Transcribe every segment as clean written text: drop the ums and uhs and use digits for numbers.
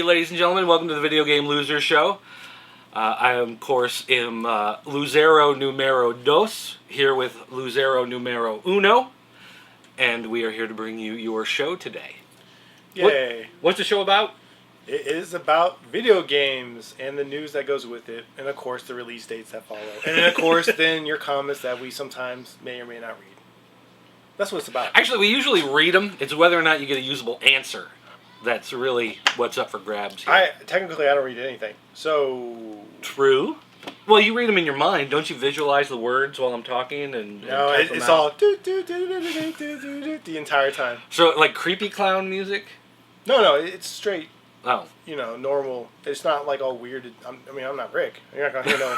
ladies and gentlemen. Welcome to the Video Game Loser Show. I, of course, am Luzero Numero Dos, here with Luzero Numero Uno, and we are here to bring you your show today. Yay. What's the show about? It is about video games and the news that goes with it, and of course the release dates that follow. And then of course then your comments that we sometimes may or may not read. That's what it's about. Actually, we usually read them. It's whether or not you get a usable answer. That's really what's up for grabs here. Technically I don't read anything. So True. Well, you read them in your mind. Don't you visualize the words while I'm talking? No, it's all the entire time. So, like creepy clown music? No, it's straight. Oh. Normal. It's not like all weird. I'm not Rick. You're not going to hear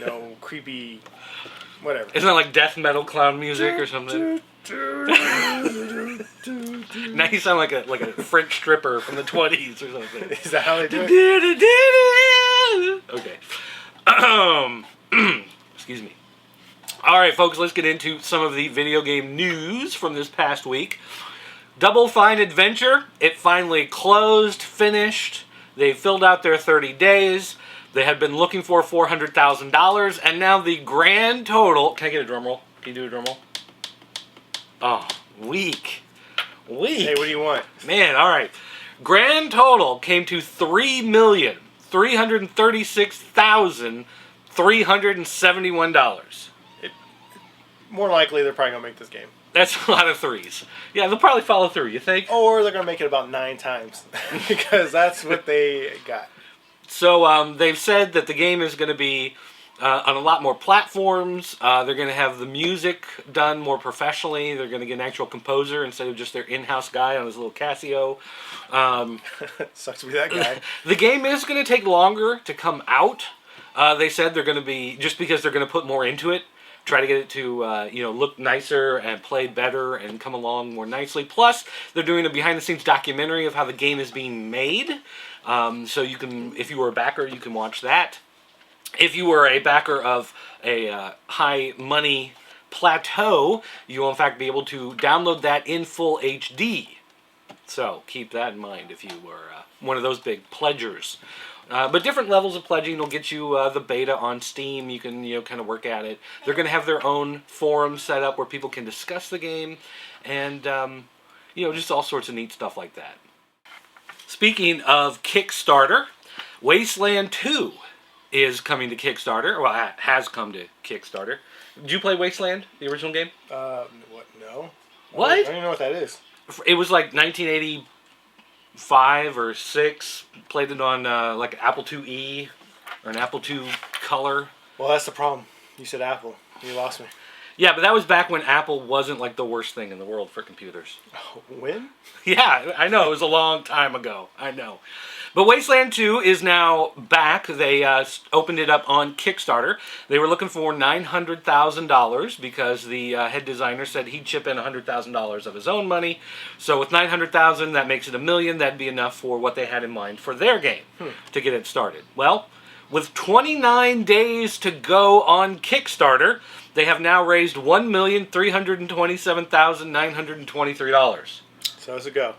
no creepy whatever. Isn't that like death metal clown music or something? Now you sound like a French stripper from the 20s or something. Is that how they do it? Okay. Excuse me. All right, folks, let's get into some of the video game news from this past week. Double Fine Adventure, it finally closed, finished. They filled out their 30 days. They had been looking for $400,000, and now the grand total... Can I get a drum roll? Can you do a drum roll? Oh, weak. Hey, what do you want? Man, all right. Grand total came to $3,336,371. More likely they're probably going to make this game. That's a lot of threes. Yeah, they'll probably follow through, you think? Or they're going to make it about 9 times. Because that's what they got. So they've said that the game is going to be on a lot more platforms. They're going to have the music done more professionally. They're going to get an actual composer instead of just their in-house guy on his little Casio. Sucks to be that guy. The game is going to take longer to come out. They said they're going to be, just because they're going to put more into it, try to get it to look nicer and play better and come along more nicely. Plus, they're doing a behind-the-scenes documentary of how the game is being made. So you can, if you were a backer, you can watch that. If you were a backer of a high-money plateau, you will in fact be able to download that in full HD. So keep that in mind if you were one of those big pledgers. But different levels of pledging will get you the beta on Steam. You can kind of work at it. They're going to have their own forum set up where people can discuss the game, and just all sorts of neat stuff like that. Speaking of Kickstarter, Wasteland 2 is coming to Kickstarter. Well, it has come to Kickstarter. Did you play Wasteland, the original game? What? No. What? I don't even know what that is. It was like 1985 or 6. Played it on like Apple IIe or an Apple II Color. Well, that's the problem. You said Apple. You lost me. Yeah, but that was back when Apple wasn't like the worst thing in the world for computers. Oh, when? Yeah, I know. It was a long time ago. I know. But Wasteland 2 is now back. They opened it up on Kickstarter. They were looking for $900,000 because the head designer said he'd chip in $100,000 of his own money. So with $900,000, that makes it $1 million. That'd be enough for what they had in mind for their game to get it started. Well, with 29 days to go on Kickstarter, they have now raised $1,327,923. So how's it go?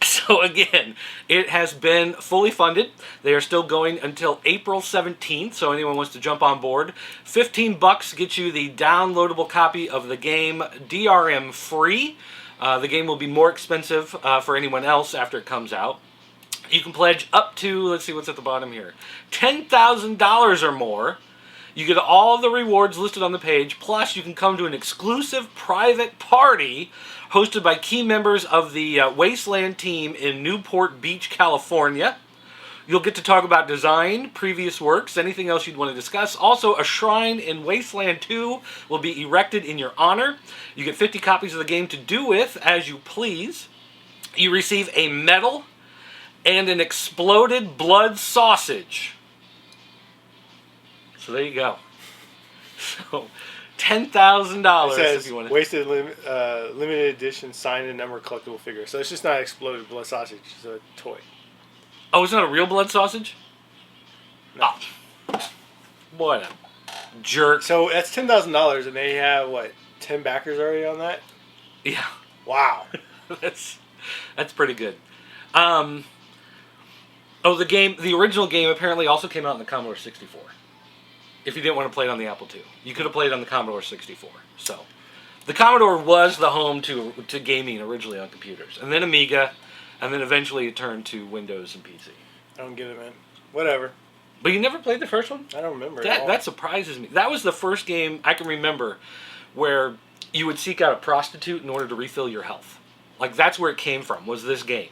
So again, it has been fully funded. They are still going until April 17th, so anyone wants to jump on board. $15 gets you the downloadable copy of the game DRM free. The game will be more expensive for anyone else after it comes out. You can pledge up to, let's see what's at the bottom here, $10,000 or more. You get all the rewards listed on the page, plus you can come to an exclusive private party hosted by key members of the Wasteland team in Newport Beach, California. You'll get to talk about design, previous works, anything else you'd want to discuss. Also, a shrine in Wasteland 2 will be erected in your honor. You get 50 copies of the game to do with as you please. You receive a medal and an exploded blood sausage. So there you go. So $10,000 if you want to. Wasted limited edition signed and numbered collectible figure. So it's just not exploded blood sausage. It's a toy. Oh, it's not a real blood sausage? No. Oh. What a jerk. So that's $10,000 and they have, 10 backers already on that? Yeah. Wow. That's pretty good. Oh, the original game apparently also came out on the Commodore 64. If you didn't want to play it on the Apple II, you could have played it on the Commodore 64. So, the Commodore was the home to gaming originally on computers, and then Amiga, and then eventually it turned to Windows and PC. I don't get it, man. Whatever. But you never played the first one? I don't remember at all. That surprises me. That was the first game I can remember where you would seek out a prostitute in order to refill your health. Like, that's where it came from, was this game.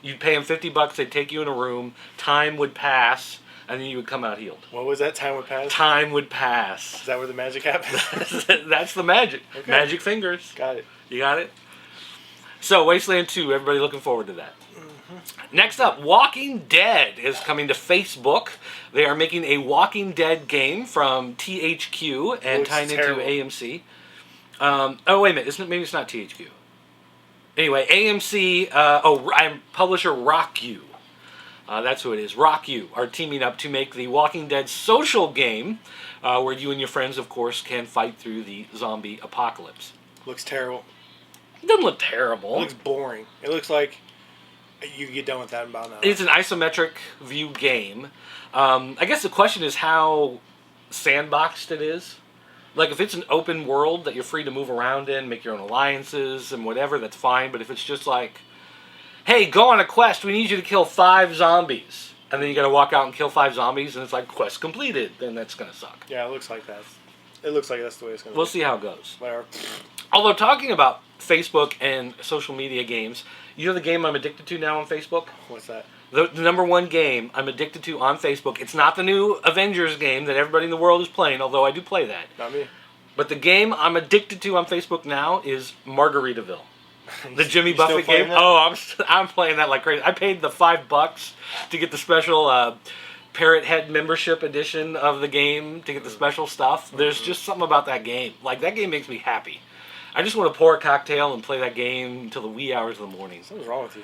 You'd pay them $50, they'd take you in a room, time would pass, and then you would come out healed. What was that? Time would pass? Time would pass. Is that where the magic happens? That's the magic. Okay. Magic fingers. Got it. You got it? So, Wasteland 2, everybody looking forward to that. Mm-hmm. Next up, Walking Dead is coming to Facebook. They are making a Walking Dead game from THQ and tying into AMC. Oh, wait a minute. Maybe it's not THQ. Anyway, AMC, I'm publisher Rock You. That's who it is. Rock You are teaming up to make the Walking Dead social game, where you and your friends, of course, can fight through the zombie apocalypse. Looks terrible. It doesn't look terrible. It looks boring. It looks like you get done with that about now. It's an isometric view game. I guess the question is how sandboxed it is. Like, if it's an open world that you're free to move around in, make your own alliances and whatever, that's fine. But if it's just like, hey, go on a quest, we need you to kill 5 zombies, and then you gotta walk out and kill 5 zombies, and it's like, quest completed, then that's gonna suck. Yeah, it looks like that. It looks like that's the way it's gonna be. We'll see how it goes. Whatever. Although, talking about Facebook and social media games, you know the game I'm addicted to now on Facebook? What's that? The number one game I'm addicted to on Facebook. It's not the new Avengers game that everybody in the world is playing, although I do play that. Not me. But the game I'm addicted to on Facebook now is Margaritaville. The Jimmy You still Buffett playing game. that? Oh, I'm playing that like crazy. I paid the $5 to get the special Parrot Head membership edition of the game to get the special stuff. There's just something about that game. Like, that game makes me happy. I just want to pour a cocktail and play that game until the wee hours of the morning. Something's wrong with you.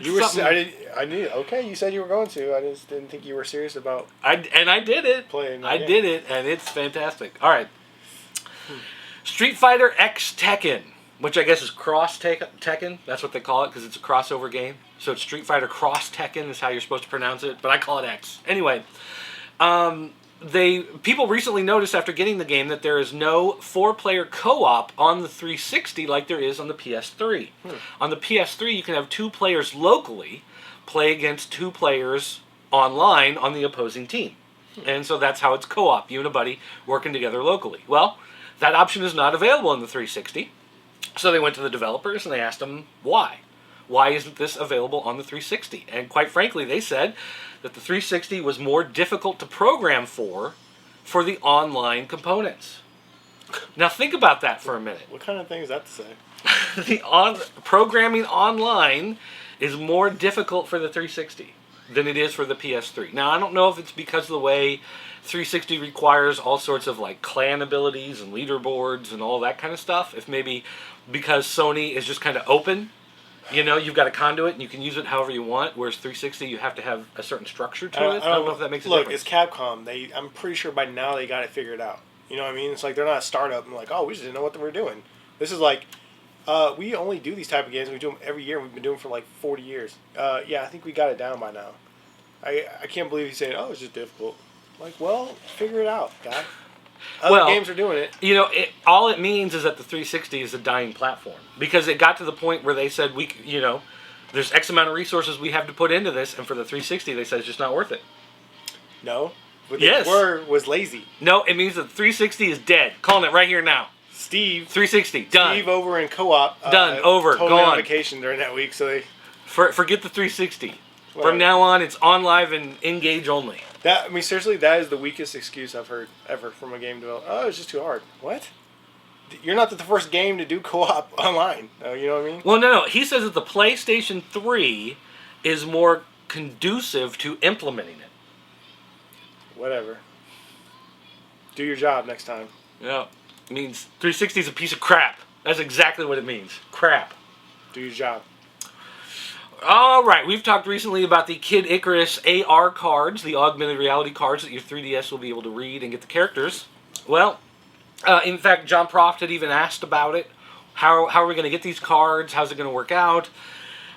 You were. I knew. Okay, you said you were going to. I just didn't think you were serious about. I did it. Playing. I did it, and it's fantastic. All right. Street Fighter X Tekken, which I guess is Cross Tekken. That's what they call it because it's a crossover game. So it's Street Fighter Cross Tekken is how you're supposed to pronounce it, but I call it X. Anyway, people recently noticed after getting the game that there is no 4-player co-op on the 360 like there is on the PS3. On the PS3, you can have 2 players locally play against 2 players online on the opposing team. And so that's how it's co-op, you and a buddy working together locally. Well, that option is not available on the 360. So they went to the developers and they asked them why. Why isn't this available on the 360? And quite frankly, they said that the 360 was more difficult to program for the online components. Now think about that for a minute. What kind of thing is that to say? Programming online is more difficult for the 360 than it is for the PS3. Now, I don't know if it's because of the way 360 requires all sorts of like clan abilities and leaderboards and all that kind of stuff. If maybe because Sony is just kind of open, you know, you've got a conduit and you can use it however you want, whereas 360 you have to have a certain structure to it. I don't know if that makes a difference. Look, it's Capcom. I'm pretty sure by now they got it figured out. You know what I mean? It's like they're not a startup and like, oh, we just didn't know what they were doing. This is like, we only do these type of games. We do them every year. We've been doing them for like 40 years. Yeah, I think we got it down by now. I can't believe he's saying, oh, it's just difficult. Like, well, figure it out, guy. Other games are doing it. You know, all it means is that the 360 is a dying platform. Because it got to the point where they said, there's X amount of resources we have to put into this, and for the 360, they said it's just not worth it. No. But yes. The word was lazy. No, it means that the 360 is dead. Calling it right here now. Steve. 360, done. Steve over in co-op. Done, over, totally gone. On vacation during that week, so they... Forget the 360. From now on, it's on live and Engage only. Seriously, that is the weakest excuse I've heard ever from a game developer. Oh, it's just too hard. What? You're not the first game to do co-op online. You know what I mean? Well, no. He says that the PlayStation 3 is more conducive to implementing it. Whatever. Do your job next time. Yeah. It means 360 is a piece of crap. That's exactly what it means. Crap. Do your job. All right, we've talked recently about the Kid Icarus AR cards, the augmented reality cards that your 3DS will be able to read and get the characters. Well, in fact, John Proft had even asked about it. How are we going to get these cards? How's it going to work out?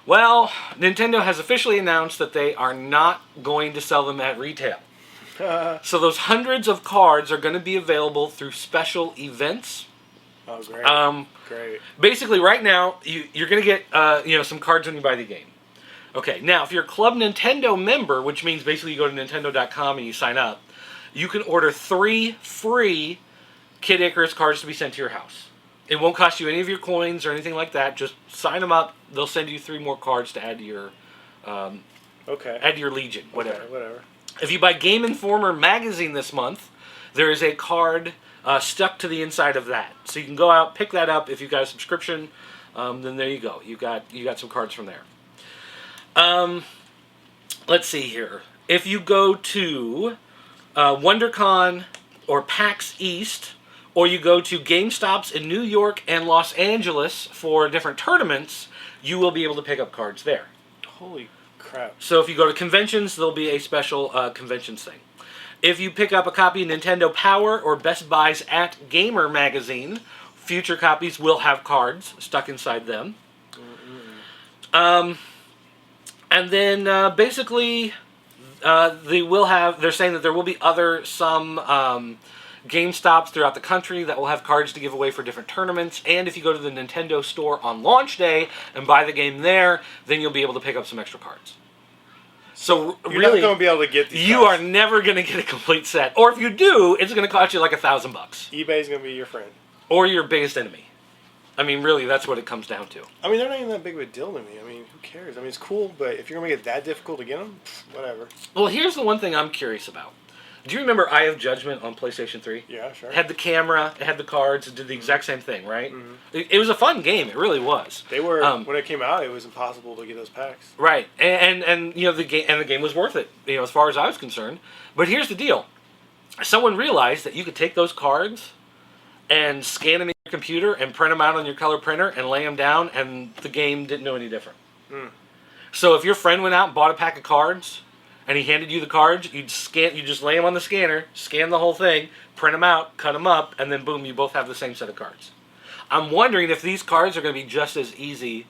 Well, Nintendo has officially announced that they are not going to sell them at retail. So those hundreds of cards are going to be available through special events. Oh, great. Great. Basically, right now, you're going to get some cards when you buy the game. Okay, now, if you're a Club Nintendo member, which means basically you go to Nintendo.com and you sign up, you can order 3 free Kid Icarus cards to be sent to your house. It won't cost you any of your coins or anything like that. Just sign them up. They'll send you 3 more cards to add to your add to your Legion, whatever. Okay, whatever. If you buy Game Informer magazine this month, there is a card stuck to the inside of that. So you can go out, pick that up. If you've got a subscription, then there you go. You got some cards from there. Let's see here. If you go to WonderCon or PAX East, or you go to GameStops in New York and Los Angeles for different tournaments, you will be able to pick up cards there. Holy crap. So if you go to conventions, there'll be a special conventions thing. If you pick up a copy of Nintendo Power or Best Buys at Gamer magazine, future copies will have cards stuck inside them. And then basically, they're saying that there will be some GameStops throughout the country that will have cards to give away for different tournaments. And if you go to the Nintendo store on launch day and buy the game there, then you'll be able to pick up some extra cards. So You're really, not going to be able to get these you are cards. never going to get a complete set. Or if you do, it's going to cost you like $1,000. eBay's going to be your friend. Or your biggest enemy. I mean, really, that's what it comes down to. I mean, they're not even that big of a deal to me. I mean, who cares? I mean, it's cool, but if you're going to make it that difficult to get them, whatever. Well, here's the one thing I'm curious about. Do you remember Eye of Judgment on PlayStation 3? Yeah, sure. It had the camera, it had the cards, it did the exact same thing, right? Mm-hmm. It was a fun game, it really was. They were when it came out, it was impossible to get those packs. Right, and the game was worth it, as far as I was concerned. But here's the deal: someone realized that you could take those cards and scan them in your computer and print them out on your color printer and lay them down, and the game didn't know any different. So if your friend went out and bought a pack of cards, and he handed you the cards, you just lay them on the scanner, scan the whole thing, print them out, cut them up, and then boom, you both have the same set of cards. I'm wondering if these cards are going to be just as easy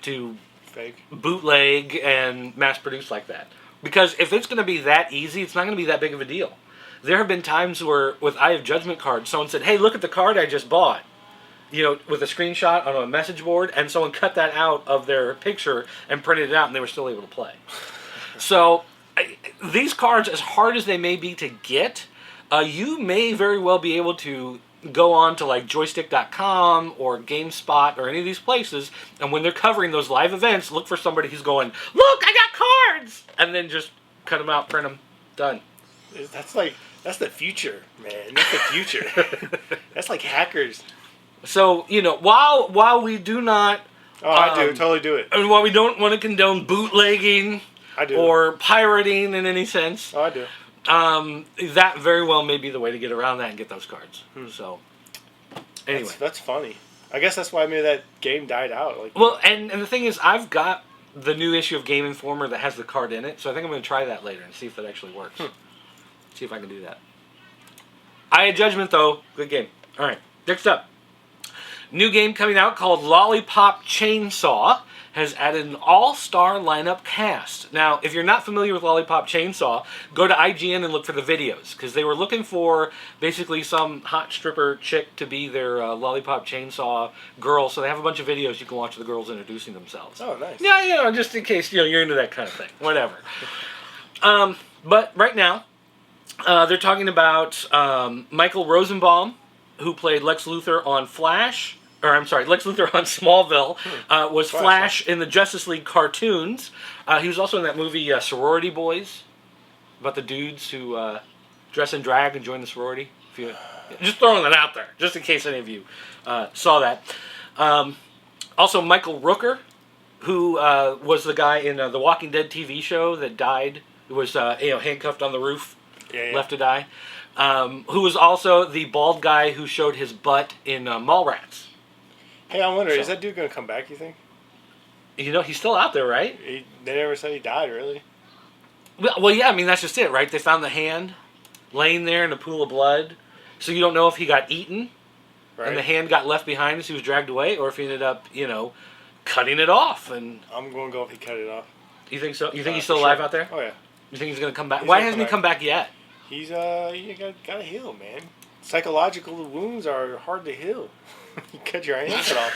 to Fake. bootleg and mass produce like that. Because if it's going to be that easy, it's not going to be that big of a deal. There have been times where, with Eye of Judgment cards, someone said, "Hey, look at the card I just bought," with a screenshot on a message board, and someone cut that out of their picture and printed it out, and they were still able to play. So these cards, as hard as they may be to get, you may very well be able to go on to like joystick.com or GameSpot or any of these places, and when they're covering those live events, look for somebody who's going, "Look, I got cards!" and then just cut them out, print them, done. That's the future, man. That's the future. That's like hackers. So, while we do not... Oh, I do. Totally do it. And while we don't want to condone bootlegging I do. or pirating in any sense, Oh, I do. that very well may be the way to get around that and get those cards. So, anyway. That's funny. I guess that's why maybe that game died out. Well, and the thing is, I've got the new issue of Game Informer that has the card in it, so I think I'm going to try that later and see if that actually works. See if I can do that. Eye of Judgment, though, good game. All right, next up. New game coming out called Lollipop Chainsaw has added an all-star lineup cast. Now, if you're not familiar with Lollipop Chainsaw, go to IGN and look for the videos, because they were looking for basically some hot stripper chick to be their Lollipop Chainsaw girl, so they have a bunch of videos you can watch of the girls introducing themselves. Oh, nice. Yeah, just in case you're into that kind of thing. Whatever. But right now, they're talking about Michael Rosenbaum, who played Lex Luthor on Lex Luthor on Smallville, was Flash in the Justice League cartoons. He was also in that movie Sorority Boys, about the dudes who dress in drag and join the sorority. Just throwing that out there, just in case any of you saw that. Also, Michael Rooker, who was the guy in the Walking Dead TV show that died, who was handcuffed on the roof, left to die. Who was also the bald guy who showed his butt in Mallrats. Hey, I wonder, is that dude going to come back, you think? He's still out there, right? They never said he died, really. Well, yeah, I mean, that's just it, right? They found the hand laying there in a pool of blood. So you don't know if he got eaten and the hand got left behind as he was dragged away, or if he ended up, cutting it off. And I'm going to go if he cut it off. you think so? You think he's For still alive sure. out there? Oh, yeah. You think he's gonna come back? He's Why gonna hasn't he come come back yet? He's, you got to heal, man. Psychological wounds are hard to heal. You cut your hand cut off.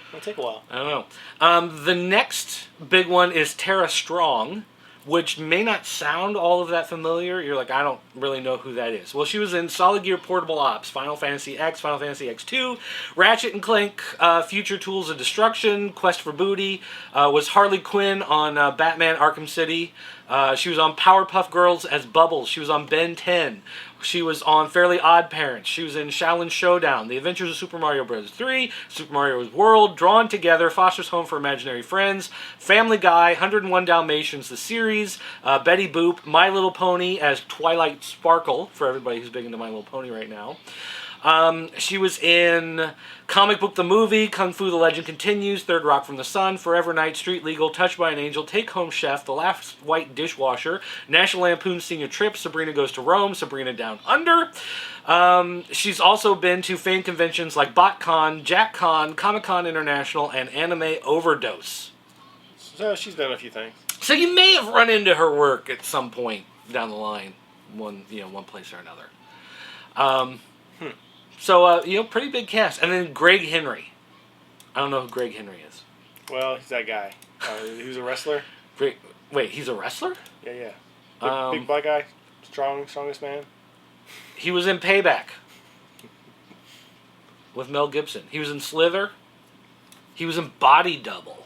It'll take a while. I don't know. The next big one is Tara Strong, which may not sound all of that familiar. You're like, I don't really know who that is. Well, she was in Solid Gear Portable Ops, Final Fantasy X, Final Fantasy X2, Ratchet and Clank, Future Tools of Destruction, Quest for Booty, was Harley Quinn on Batman Arkham City. She was on Powerpuff Girls as Bubbles. She was on Ben 10. She was on Fairly Odd Parents. She was in Shaolin Showdown, The Adventures of Super Mario Bros. 3, Super Mario's World, Drawn Together, Foster's Home for Imaginary Friends, Family Guy, 101 Dalmatians, the series, Betty Boop, My Little Pony as Twilight Sparkle, for everybody who's big into My Little Pony right now. She was in Comic Book the Movie, Kung Fu the Legend Continues, Third Rock from the Sun, Forever Knight, Street Legal, Touched by an Angel, Take Home Chef, The Last White Dishwasher, National Lampoon's Senior Trip, Sabrina Goes to Rome, Sabrina Down Under. She's also been to fan conventions like BotCon, JackCon, Comic-Con International, and Anime Overdose. So she's done a few things. So you may have run into her work at some point down the line, one place or another. So, pretty big cast. And then Greg Henry. I don't know who Greg Henry is. Well, he's that guy. He was a wrestler. Wait, he's a wrestler? Yeah. Big black guy. Strongest man. He was in Payback with Mel Gibson. He was in Slither. He was in Body Double.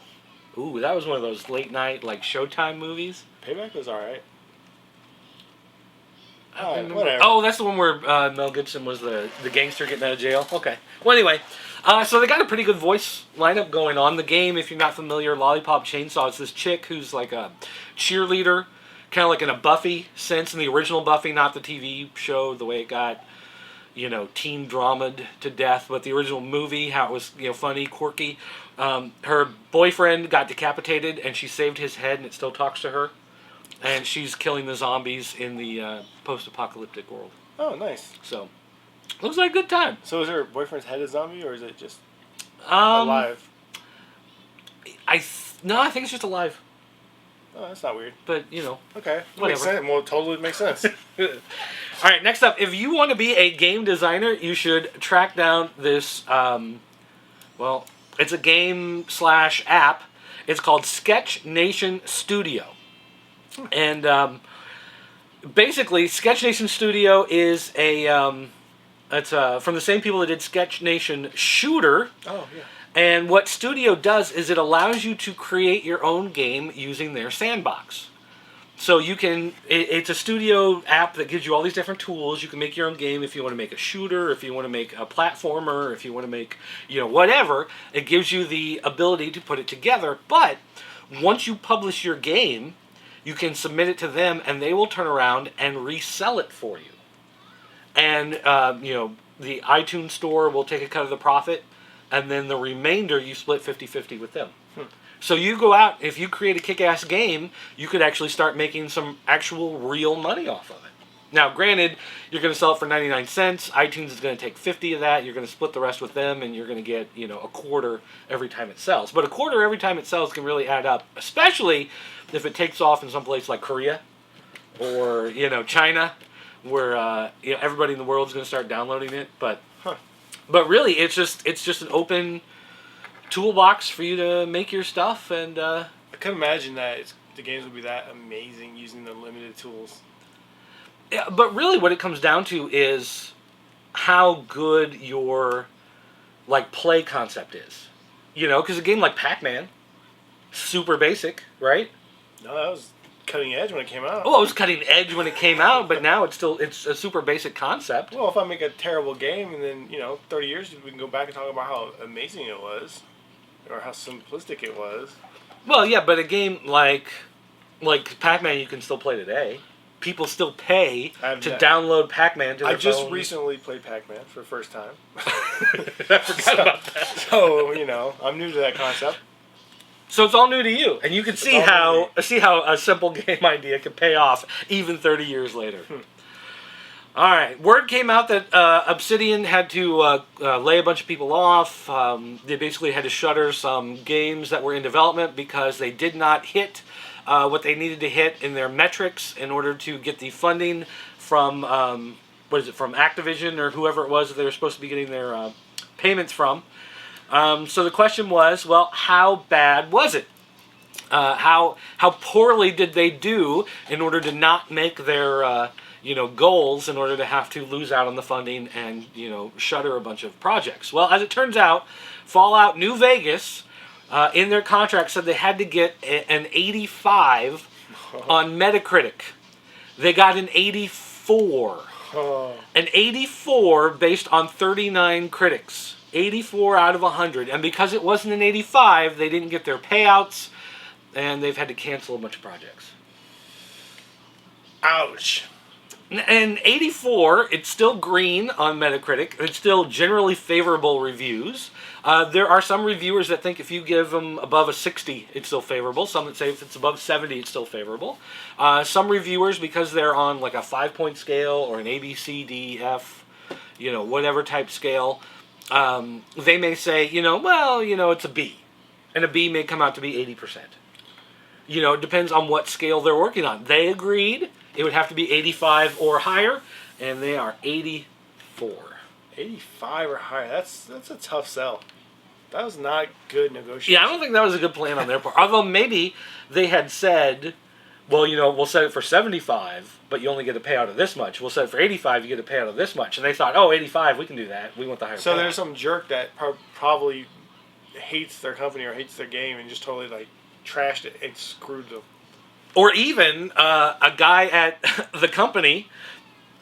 Ooh, that was one of those late night, like, Showtime movies. Payback was alright. Whatever. Oh, that's the one where Mel Gibson was the gangster getting out of jail. Okay. Well, anyway, so they got a pretty good voice lineup going on. The game, if you're not familiar, Lollipop Chainsaw, it's this chick who's like a cheerleader, kind of like in a Buffy sense, in the original Buffy, not the TV show, the way it got, teen drama'd to death, but the original movie, how it was, funny, quirky. Her boyfriend got decapitated, and she saved his head, and it still talks to her. And she's killing the zombies in the post-apocalyptic world. Oh, nice. So, looks like a good time. So is her boyfriend's head a zombie, or is it just alive? I think it's just alive. Oh, that's not weird. But, Okay. Whatever. Makes sense. Well, totally makes sense. All right, next up. If you want to be a game designer, you should track down this, it's a game/app. It's called Sketch Nation Studio. And basically, Sketch Nation Studio is it's from the same people that did Sketch Nation Shooter. Oh, yeah. And what Studio does is it allows you to create your own game using their sandbox. So you can, it's a Studio app that gives you all these different tools. You can make your own game if you want to make a shooter, if you want to make a platformer, if you want to make, whatever. It gives you the ability to put it together. But once you publish your game, you can submit it to them, and they will turn around and resell it for you. And, the iTunes store will take a cut of the profit, and then the remainder you split 50-50 with them. So you go out, if you create a kick-ass game, you could actually start making some actual real money off of it. Now, granted, you're going to sell it for 99 cents. iTunes is going to take 50 of that. You're going to split the rest with them, and you're going to get, a quarter every time it sells. But a quarter every time it sells can really add up, especially if it takes off in some place like Korea or, China, where, everybody in the world is going to start downloading it. But really, it's just an open toolbox for you to make your stuff. And I couldn't imagine that the games would be that amazing using the limited tools. Yeah, but really what it comes down to is how good your, play concept is. Because a game like Pac-Man, super basic, right? No, that was cutting edge when it came out. Oh, it was cutting edge when it came out, but now it's a super basic concept. Well, if I make a terrible game and then, 30 years, we can go back and talk about how amazing it was. Or how simplistic it was. Well, yeah, but a game like Pac-Man you can still play today. People still pay to download Pac-Man to their phone. I just recently played Pac-Man for the first time. I forgot about that. So, I'm new to that concept. So it's all new to you, and you can see how a simple game idea can pay off even 30 years later. All right. Word came out that Obsidian had to lay a bunch of people off. They basically had to shutter some games that were in development because they did not hit what they needed to hit in their metrics in order to get the funding from from Activision or whoever it was that they were supposed to be getting their payments from. So the question was, well, how bad was it? How poorly did they do in order to not make their goals, in order to have to lose out on the funding and shutter a bunch of projects? Well, as it turns out, Fallout New Vegas in their contract said they had to get an 85 on Metacritic. They got an 84. An 84 based on 39 critics. 84 out of 100. And because it wasn't an 85, they didn't get their payouts, and they've had to cancel a bunch of projects. Ouch. And 84, it's still green on Metacritic. It's still generally favorable reviews. There are some reviewers that think if you give them above a 60, it's still favorable. Some that say if it's above 70, it's still favorable. Some reviewers, because they're on like a 5-point scale or an A, B, C, D, F, whatever type scale, they may say, it's a B. And a B may come out to be 80%. It depends on what scale they're working on. They agreed it would have to be 85 or higher, and they are 84. 85 or higher. That's a tough sell. That was not good negotiation. Yeah, I don't think that was a good plan on their part. Although maybe they had said, well, we'll set it for 75, but you only get a payout of this much. We'll set it for 85, you get a payout of this much. And they thought, 85, we can do that. We want the higher payout. So there's some jerk that probably hates their company or hates their game and just totally trashed it and screwed them. Or even a guy at the company,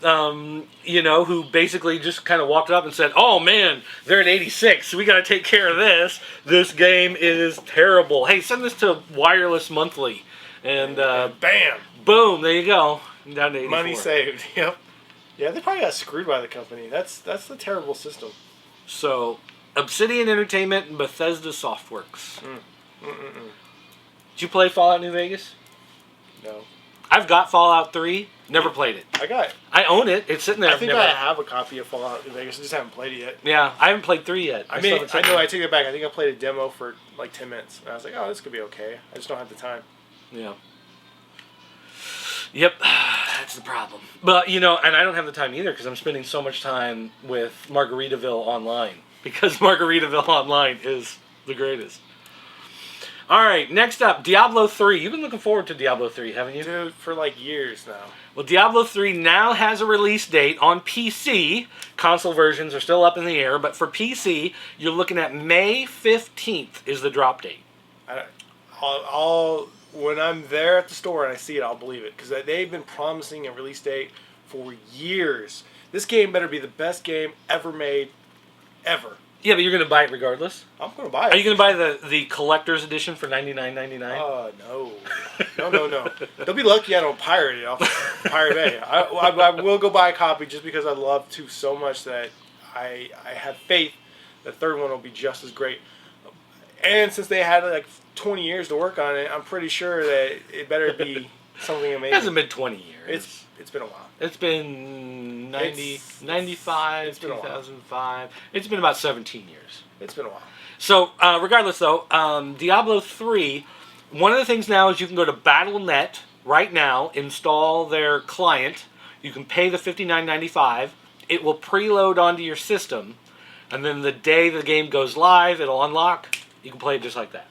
who basically just kind of walked up and said, "Oh man, they're at 86. We got to take care of this. This game is terrible. Hey, send this to Wireless Monthly," and bam, boom, there you go. I'm down to 84. Money saved. Yep. Yeah, they probably got screwed by the company. That's the terrible system. So, Obsidian Entertainment and Bethesda Softworks. Did you play Fallout New Vegas? No. I've got Fallout 3. Never played it. I own it. It's sitting there. I think I have a copy of Fallout New Vegas. I just haven't played it yet. Yeah, I haven't played 3 yet. I take it back. I think I played a demo for 10 minutes. And I was like, this could be okay. I just don't have the time. Yeah. Yep, that's the problem. But, and I don't have the time either because I'm spending so much time with Margaritaville Online. Because Margaritaville Online is the greatest. All right, next up, Diablo 3. You've been looking forward to Diablo 3, haven't you? Dude, for years now. Well, Diablo 3 now has a release date on PC. Console versions are still up in the air, but for PC, you're looking at May 15th is the drop date. When I'm there at the store and I see it, I'll believe it. Because they've been promising a release date for years. This game better be the best game ever made, ever. Yeah, but you're going to buy it regardless? I'm going to buy it. Are you going to buy the collector's edition for $99.99? No. They'll be lucky I don't pirate it off Pirate Bay. I will go buy a copy just because I love to so much that I have faith the third one will be just as great. And since they had 20 years to work on it, I'm pretty sure that it better be something amazing. It hasn't been 20 years. It's been a while. It's been 95, 2005. It's been about 17 years. It's been a while. So, regardless though, Diablo 3, one of the things now is you can go to Battle.net right now, install their client. You can pay the $59.95. It will preload onto your system. And then the day the game goes live, it'll unlock. You can play it just like that.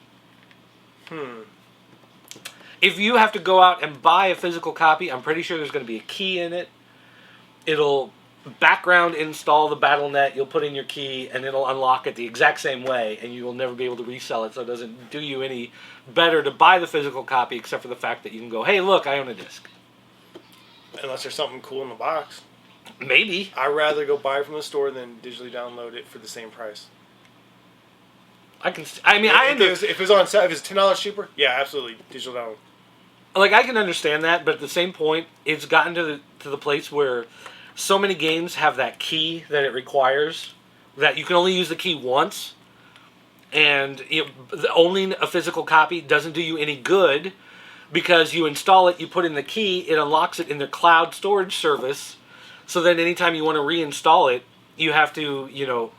If you have to go out and buy a physical copy, I'm pretty sure there's going to be a key in it. It'll background install the Battle.net, you'll put in your key, and it'll unlock it the exact same way, and you will never be able to resell it, so it doesn't do you any better to buy the physical copy, except for the fact that you can go, hey, look, I own a disc. Unless there's something cool in the box. Maybe. I'd rather go buy it from the store than digitally download it for the same price. If it's $10 cheaper, yeah, absolutely, digital download. I can understand that, but at the same point, it's gotten to the place where so many games have that key that it requires that you can only use the key once, and owning a physical copy doesn't do you any good because you install it, you put in the key, it unlocks it in their cloud storage service, So then anytime you want to reinstall it, you have to,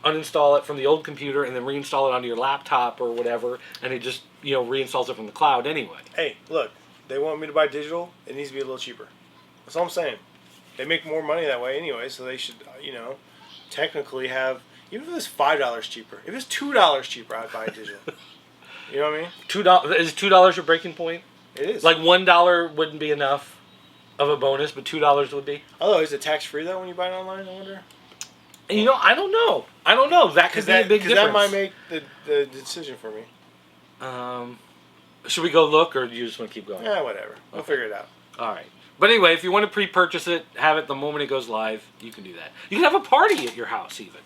uninstall it from the old computer and then reinstall it onto your laptop or whatever, and it just, reinstalls it from the cloud anyway. Hey, look, they want me to buy digital. It needs to be a little cheaper. That's all I'm saying. They make more money that way anyway, so they should, technically have, even if it's $5 cheaper. If it's $2 cheaper, I'd buy digital. You know what I mean? $2 is $2 your breaking point? It is. Like $1 wouldn't be enough of a bonus, but $2 would be. Although, is it tax free though when you buy it online? I wonder. And, I don't know. That could be a big difference. That might make the decision for me. Should we go look, or do you just want to keep going? Yeah, whatever. We'll figure it out. All right. But anyway, if you want to pre-purchase it, have it the moment it goes live, you can do that. You can have a party at your house even.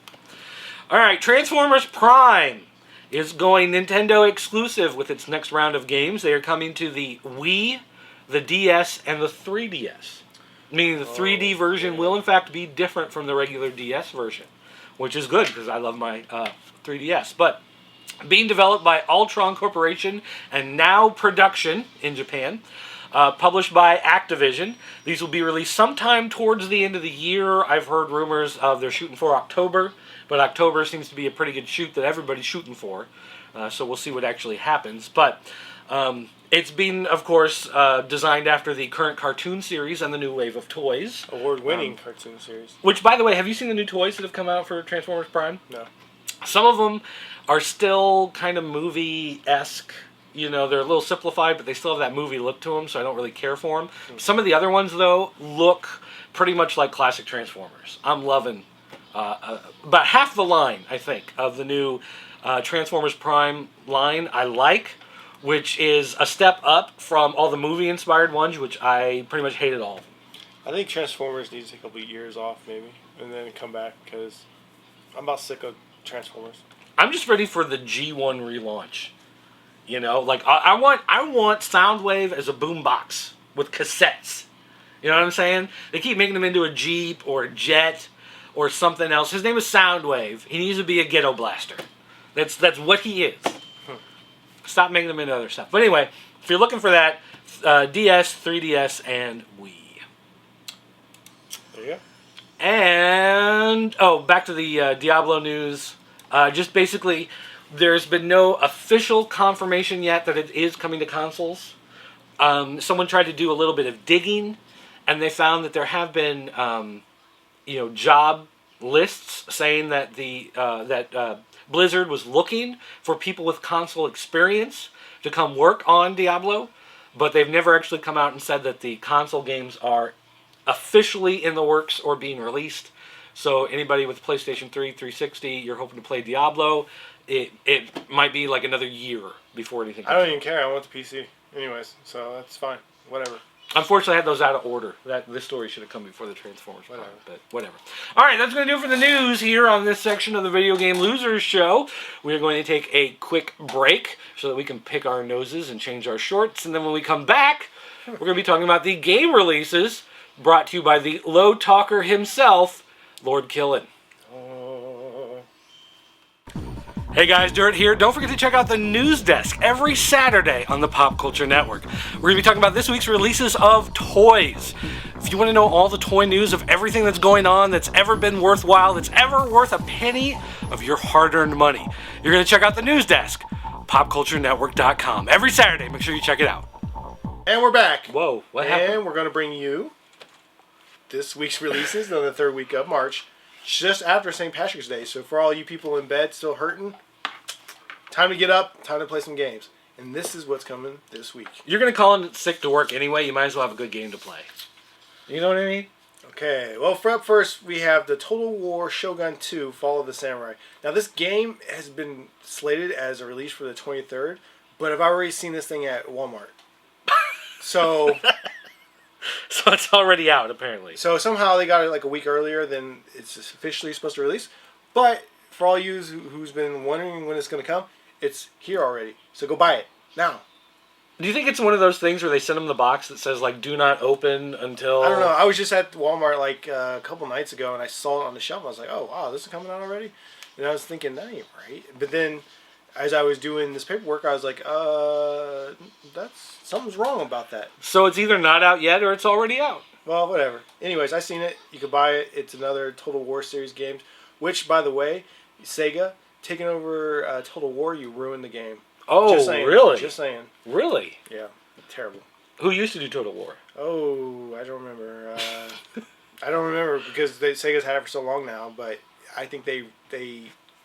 All right, Transformers Prime is going Nintendo exclusive with its next round of games. They are coming to the Wii, the DS, and the 3DS. Meaning the 3D version will in fact be different from the regular DS version, which is good because I love my 3DS. But being developed by Ultron Corporation and Now Production in Japan, published by Activision. These will be released sometime towards the end of the year. I've heard rumors of they're shooting for October, but October seems to be a pretty good shoot that everybody's shooting for. So we'll see what actually happens. But it's been, of course, designed after the current cartoon series and the new wave of toys. Award-winning cartoon series. Which, by the way, have you seen the new toys that have come out for Transformers Prime? No. Some of them are still kind of movie-esque. They're a little simplified, but they still have that movie look to them, so I don't really care for them. Some of the other ones, though, look pretty much like classic Transformers. I'm loving about half the line, I think, of the new Transformers Prime line I like, which is a step up from all the movie-inspired ones, which I pretty much hated all of them. I think Transformers needs to take a couple of years off, maybe, and then come back, because I'm about sick of Transformers. I'm just ready for the G1 relaunch. I want Soundwave as a boombox with cassettes. You know what I'm saying? They keep making him into a Jeep or a Jet or something else. His name is Soundwave. He needs to be a ghetto blaster. That's what he is. Stop making them into other stuff. But anyway, if you're looking for that, DS, 3DS, and Wii. There you go. And, back to the Diablo news. Just basically, there's been no official confirmation yet that it is coming to consoles. Someone tried to do a little bit of digging, and they found that there have been, job lists saying that that Blizzard was looking for people with console experience to come work on Diablo, but they've never actually come out and said that the console games are officially in the works or being released. So anybody with PlayStation 3, 360, you're hoping to play Diablo, it might be like another year before anything comes I don't even care. I want the PC anyways, so that's fine. Whatever. Unfortunately, I had those out of order. This story should have come before the Transformers Prime, but whatever. All right, that's going to do it for the news here on this section of the Video Game Losers Show. We are going to take a quick break so that we can pick our noses and change our shorts, and then when we come back, we're going to be talking about the game releases brought to you by the low talker himself, Lord Killen. Hey guys, Dirt here. Don't forget to check out the News Desk every Saturday on the Pop Culture Network. We're going to be talking about this week's releases of toys. If you want to know all the toy news of everything that's going on, that's ever been worthwhile, that's ever worth a penny of your hard-earned money, you're going to check out the News Desk, popculturenetwork.com. Every Saturday, make sure you check it out. And we're back. Whoa, what happened? And we're going to bring you this week's releases on the third week of March, just after St. Patrick's Day. So for all you people in bed still hurting, time to get up, time to play some games. And this is what's coming this week. You're going to call in sick to work anyway, you might as well have a good game to play. You know what I mean? Okay, well, up first, we have the Total War Shogun 2, Fall of the Samurai. Now, this game has been slated as a release for the 23rd, but I've already seen this thing at Walmart. So... So it's already out, apparently. So somehow they got it like a week earlier than it's officially supposed to release. But for all you who's been wondering when it's going to come, it's here already. So go buy it now. Do you think it's one of those things where they send them the box that says, like, do not open until... I don't know. I was just at Walmart like a couple nights ago, and I saw it on the shelf. I was like, oh, wow, this is coming out already? And I was thinking, that ain't right. But then, as I was doing this paperwork, I was like, something's wrong about that. So it's either not out yet or it's already out. Well, whatever. Anyways, I seen it. You could buy it. It's another Total War series game. Which, by the way, Sega taking over Total War, you ruined the game. Oh, Just saying. really? Just saying. Really? Yeah. Terrible. Who used to do Total War? Oh, I don't remember. I don't remember because Sega's had it for so long now. But I think they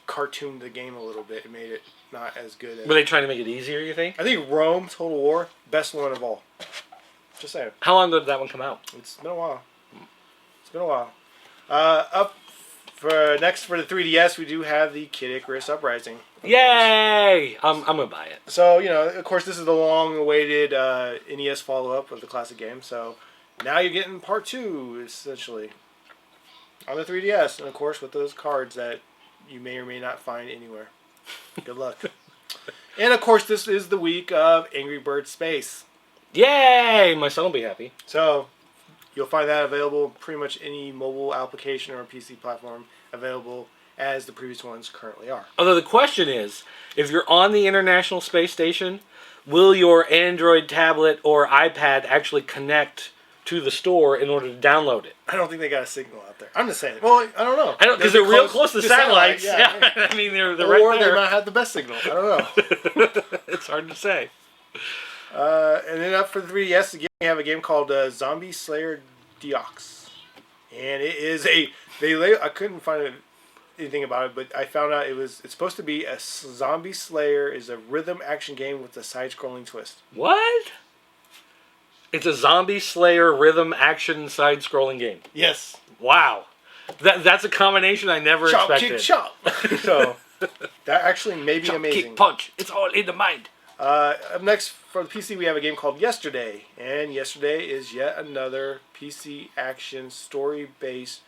cartooned the game a little bit and made it not as good. Were they trying to make it easier, you think? I think Rome Total War, best one of all. Just saying. How long did that one come out? It's been a while. It's been a while. Up for next for the 3DS, we do have the Kid Icarus Uprising. Yay! I'm gonna buy it. So, of course, this is the long-awaited NES follow-up of the classic game. So, now you're getting part 2, essentially, on the 3DS. And, of course, with those cards that you may or may not find anywhere. Good luck. And, of course, this is the week of Angry Birds Space. Yay! My son will be happy. So, you'll find that available pretty much any mobile application or PC platform available as the previous ones currently are. Although the question is, if you're on the International Space Station, will your Android tablet or iPad actually connect to the store in order to download it? I don't think they got a signal out there. I'm just saying. Well, I don't know. I don't, because they're real close to satellites. Yeah. I mean, they're Or right they there. might have the best signal. I don't know. It's hard to say. And then up for the 3DS again, we have a game called Zombie Slayer Deox, and it is I couldn't find anything about it, but I found out it's supposed to be a Zombie Slayer is a rhythm action game with a side-scrolling twist. What? It's a Zombie Slayer rhythm action side-scrolling game. Yes. Wow. That's a combination I never Chop, expected. kick, chop. So that actually may be Chop, amazing. kick, punch. It's all in the mind. Up next for the PC, we have a game called Yesterday, and Yesterday is yet another PC action story-based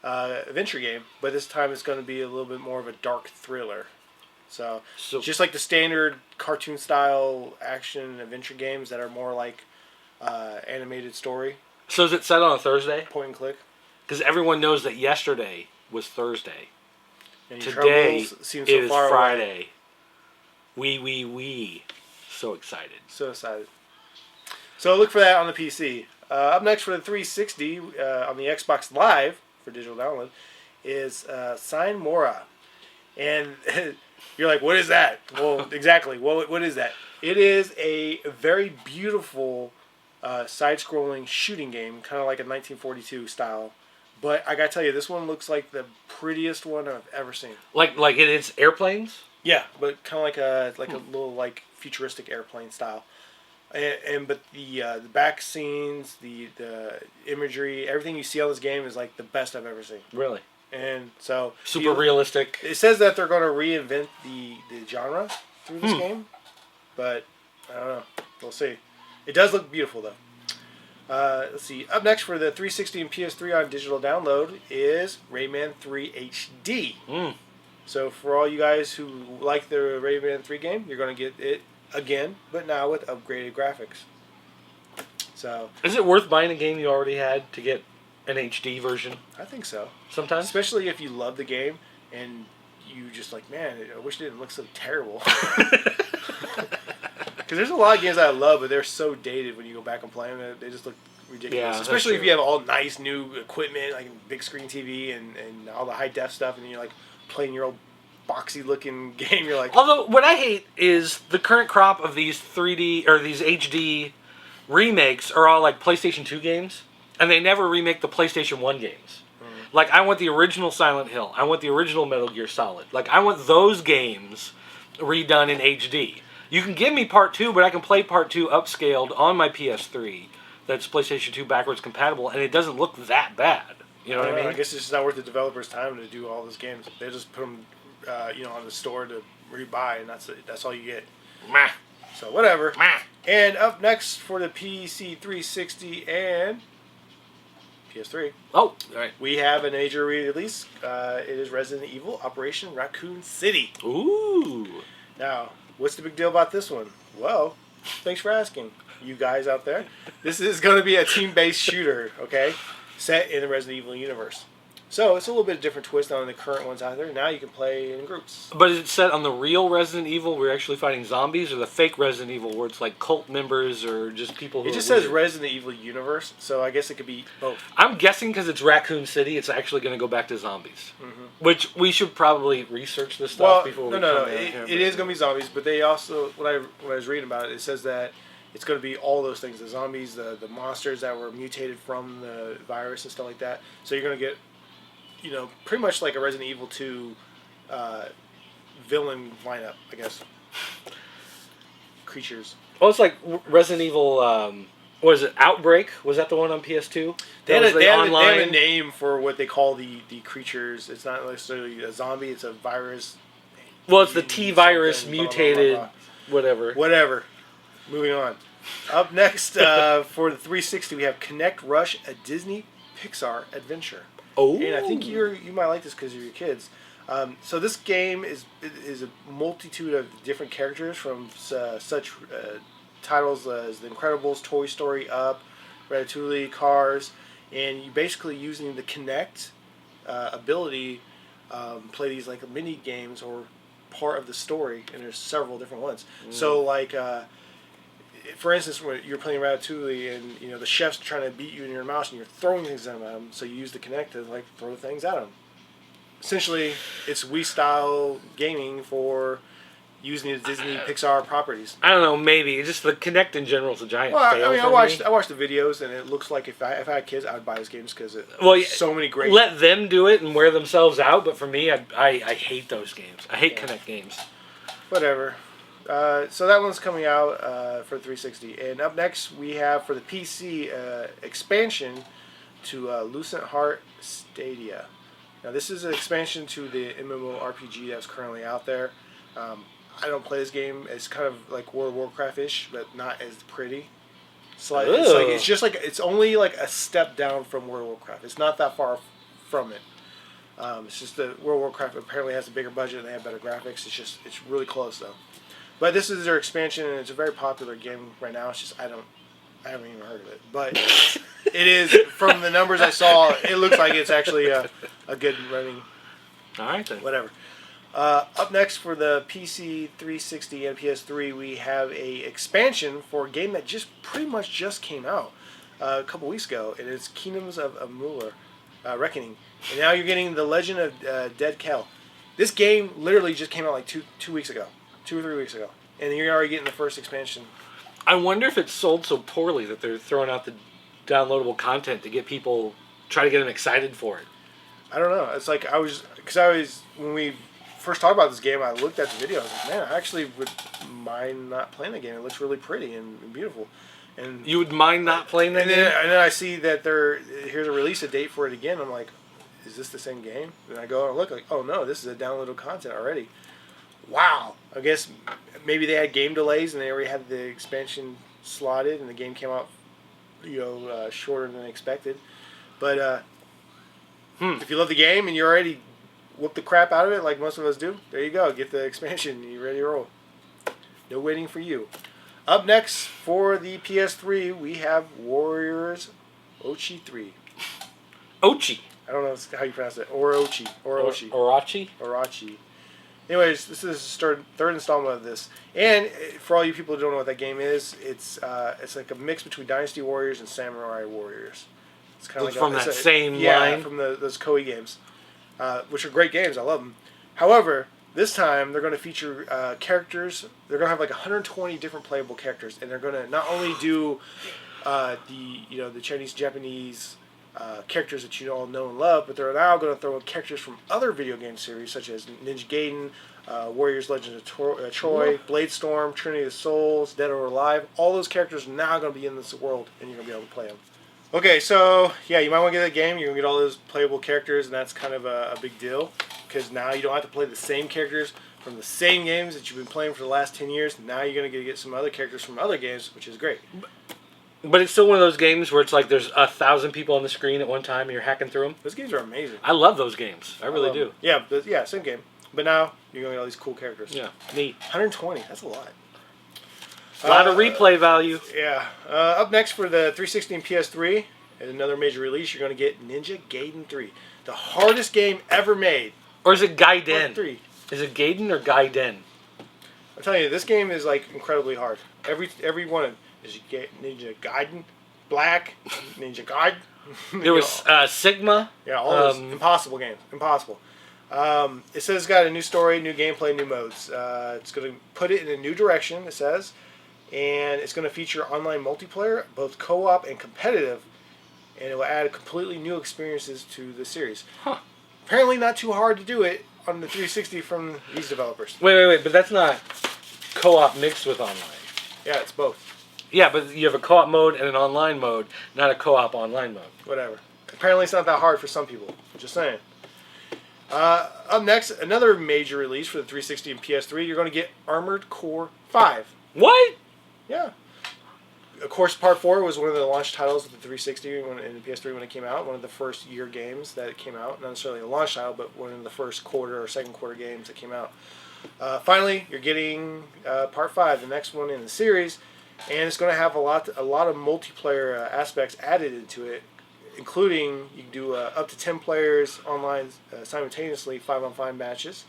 adventure game, but this time it's going to be a little bit more of a dark thriller. So just like the standard cartoon-style action adventure games that are more like animated story, So is it set on a Thursday? point and click. Because everyone knows that yesterday was Thursday. And your Today troubles seem it so is far away. Friday. We. So excited. So excited. So look for that on the PC. Up next for the 360 on the Xbox Live for digital download is Sign Mora. And you're like, what is that? Well, exactly. What is that? It is a very beautiful side-scrolling shooting game, kind of like a 1942 style. But I gotta tell you, this one looks like the prettiest one I've ever seen. Like it is airplanes? Yeah, but kind of like a little like futuristic airplane style. But the back scenes, the imagery, everything you see on this game is like the best I've ever seen. Really? And so Super realistic. It says that they're going to reinvent the genre through this game, but I don't know. We'll see. It does look beautiful though. Let's see. Up next for the 360 and PS3 on digital download is Rayman 3 HD. So for all you guys who like the Rayman 3 game, you're going to get it again, but now with upgraded graphics. So Is it worth buying a game you already had to get an HD version I think so. sometimes? Especially if you love the game and you just like, man, I wish it didn't look so terrible. Because there's a lot of games that I love, but they're so dated when you go back and play them. They just look ridiculous. Yeah, that's Especially if true. you have all nice new equipment, like big screen TV and all the high def stuff, and you're like playing your old boxy looking game. You're like, Although, what I hate is the current crop of these 3D or these HD remakes are all like PlayStation 2 games, and they never remake the PlayStation 1 games. Like, I want the original Silent Hill. I want the original Metal Gear Solid. Like, I want those games redone in HD. You can give me Part 2, but I can play Part 2 upscaled on my PS3 that's PlayStation 2 backwards compatible, and it doesn't look that bad. You know what I mean? I guess it's just not worth the developers' time to do all those games. They just put them, on the store to rebuy, and that's all you get. Meh. So whatever. Meh. And up next for the PC 360 and PS3, Oh, all right. we have a major release. It is Resident Evil Operation Raccoon City. Ooh. Now, what's the big deal about this one? Well, thanks for asking, you guys out there. This is going to be a team-based shooter, okay, set in the Resident Evil universe. So it's a little bit of different twist on the current ones out there. Now you can play in groups. But is it set on the real Resident Evil where you're actually fighting zombies, or the fake Resident Evil where it's like cult members or just people who It just are says weird? Resident Evil Universe, so I guess it could be both. I'm guessing because it's Raccoon City, it's actually going to go back to zombies. Which we should probably research this stuff Well, before no, we no, come no. down here. It is going to be zombies, but they also, when I was reading about it, it says that it's going to be all those things: the zombies, the monsters that were mutated from the virus and stuff like that. So you're going to get, pretty much like a Resident Evil 2 villain lineup, I guess. Creatures. Oh, it's like Resident Evil. What is it? Outbreak? Was that the one on PS2? They That was have online. a name for what they call the creatures. It's not necessarily a zombie; it's a virus. Well, it's the T virus Something, blah, blah, blah, mutated, blah, whatever. Whatever. Moving on. Up next for the 360, we have Connect Rush, a Disney Pixar adventure. Oh, And I think you might like this because of your kids. So this game is a multitude of different characters from such titles as The Incredibles, Toy Story, Up, Ratatouille, Cars, and you basically using the Connect ability play these like mini games or part of the story, and there's several different ones. So like. For instance, when you're playing Ratatouille and the chef's trying to beat you in your mouse and you're throwing things at them, so you use the Kinect to like throw things at them. Essentially, it's Wii style gaming for using the Disney Pixar properties. I don't know, maybe just the Kinect in general is a giant Well, fail. I for me. watched the videos and it looks like if I had kids, I would buy this game just because Well, yeah, so many great. Let them do it and wear themselves out, but for me, I hate those games. I hate Kinect games. Whatever. So that one's coming out for 360. And up next, we have for the PC expansion to Lucent Heart Stadia. Now, this is an expansion to the MMORPG that's currently out there. I don't play this game. It's kind of like World of Warcraft-ish, but not as pretty. It's only like a step down from World of Warcraft. It's not that far from it. It's just that World of Warcraft apparently has a bigger budget and they have better graphics. It's really close though. But this is their expansion, and it's a very popular game right now. It's just I haven't even heard of it, but it is from the numbers I saw. It looks like it's actually a good running. All right then. Whatever. Up next for the PC 360 and PS3, we have a expansion for a game that pretty much just came out a couple weeks ago, and it's Kingdoms of Amalur Reckoning. And now you're getting The Legend of Dead Kell. This game literally just came out like 2 weeks ago. 2 or 3 weeks ago, and you're already getting the first expansion. I wonder if it's sold so poorly that they're throwing out the downloadable content to get people, try to get them excited for it. I don't know. It's like when we first talked about this game, I looked at the video. I was like, man, I actually would mind not playing the game. It looks really pretty and beautiful. And You would mind not playing that and game? then I see that here's a release date for it again. I'm like, is this the same game? And I go and look like, oh no, this is a downloadable content already. Wow. I guess maybe they had game delays and they already had the expansion slotted and the game came out, shorter than expected. But if you love the game and you already whooped the crap out of it like most of us do, there you go. Get the expansion. You're ready to roll. No waiting for you. Up next for the PS3, we have Warriors Ochi 3. Ochi. I don't know how you pronounce it. Orochi. Orochi? Orochi. Anyways, this is the third installment of this, and for all you people who don't know what that game is, it's like a mix between Dynasty Warriors and Samurai Warriors. It's kind of like From that same line? from those Koei games, which are great games. I love them. However, this time they're going to feature characters. They're going to have like 120 different playable characters, and they're going to not only do the Chinese, Japanese characters that you all know and love, but they're now going to throw in characters from other video game series such as Ninja Gaiden, Warriors Legend of Troy, Bladestorm, Trinity of Souls, Dead or Alive. All those characters are now going to be in this world, and you're going to be able to play them. Okay, so yeah, you might want to get that game. You're going to get all those playable characters, and that's kind of a big deal because now you don't have to play the same characters from the same games that you've been playing for the last 10 years. Now you're going to get some other characters from other games, which is great. But it's still one of those games where it's like there's 1,000 people on the screen at one time and you're hacking through them. Those games are amazing. I love those games. I really do. Yeah, same game. But now you're going to get all these cool characters. Yeah, neat. 120, that's a lot. A lot of replay value. Yeah. Up next for the 360 and PS3, And another major release, you're going to get Ninja Gaiden 3. The hardest game ever made. Or is it Gaiden? 3. Is it Gaiden or Gaiden? I'm telling you, this game is like incredibly hard. Every one of them. Is Ninja Gaiden, Black, Ninja Gaiden. There was Sigma. Yeah, all those impossible games. Impossible. It says it's got a new story, new gameplay, new modes. It's going to put it in a new direction, it says. And it's going to feature online multiplayer, both co-op and competitive. And it will add completely new experiences to the series. Huh. Apparently not too hard to do it on the 360 from these developers. Wait, but that's not co-op mixed with online. Yeah, it's both. Yeah, but you have a co-op mode and an online mode, not a co-op online mode. Whatever. Apparently it's not that hard for some people. Just saying. Up next, another major release for the 360 and PS3. You're going to get Armored Core 5. What? Yeah. Of course, Part 4 was one of the launch titles of the 360 and the PS3 when it came out. One of the first year games that it came out. Not necessarily a launch title, but one of the first quarter or second quarter games that came out. Finally, you're getting Part 5, the next one in the series. And it's going to have a lot of multiplayer aspects added into it, including you can do up to 10 players online simultaneously, 5-on-5 matches.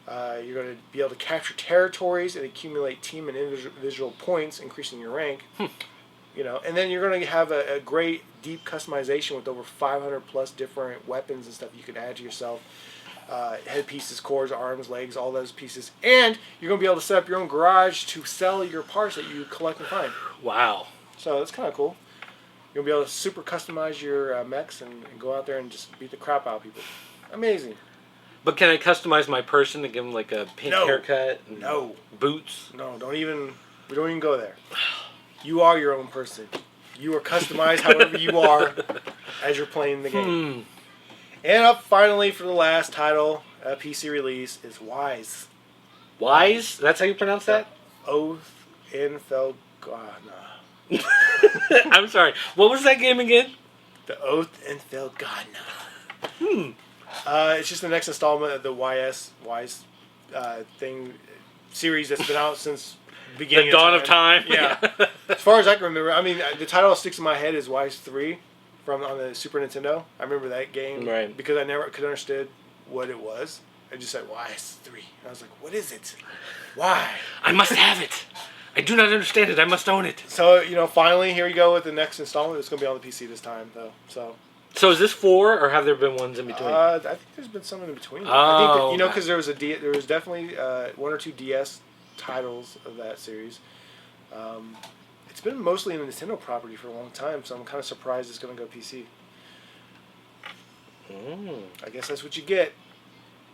You're going to be able to capture territories and accumulate team and individual points, increasing your rank. And then you're going to have a great deep customization with over 500 plus different weapons and stuff you can add to yourself. Headpieces, cores, arms, legs, all those pieces. And you're going to be able to set up your own garage to sell your parts that you collect and find. Wow. So that's kind of cool. You'll be able to super customize your mechs and go out there and just beat the crap out of people. Amazing. But can I customize my person to give them like a pink haircut? And No. Boots? No, we don't even go there. You are your own person. You are customized however you are as you're playing the game. And up finally for the last title, PC release, is Wise. Wise? That's how you pronounce that? Oath in Felghana. I'm sorry. What was that game again? The Oath in Felghana. It's just the next installment of the Wise thing series that's been out since the beginning. The dawn of time. Yeah. As far as I can remember, I mean, the title that sticks in my head is Wise 3 on the Super Nintendo. I remember that game because I never could understand what it was. I just said Wise 3. And I was like, what is it? Why? I must have it. I do not understand it. I must own it. So, finally, here we go with the next installment. It's going to be on the PC this time, though. So is this 4, or have there been ones in between? I think there's been some in between. Oh, I think because there was definitely one or two DS titles of that series. It's been mostly a Nintendo property for a long time, so I'm kind of surprised it's going to go PC. I guess that's what you get.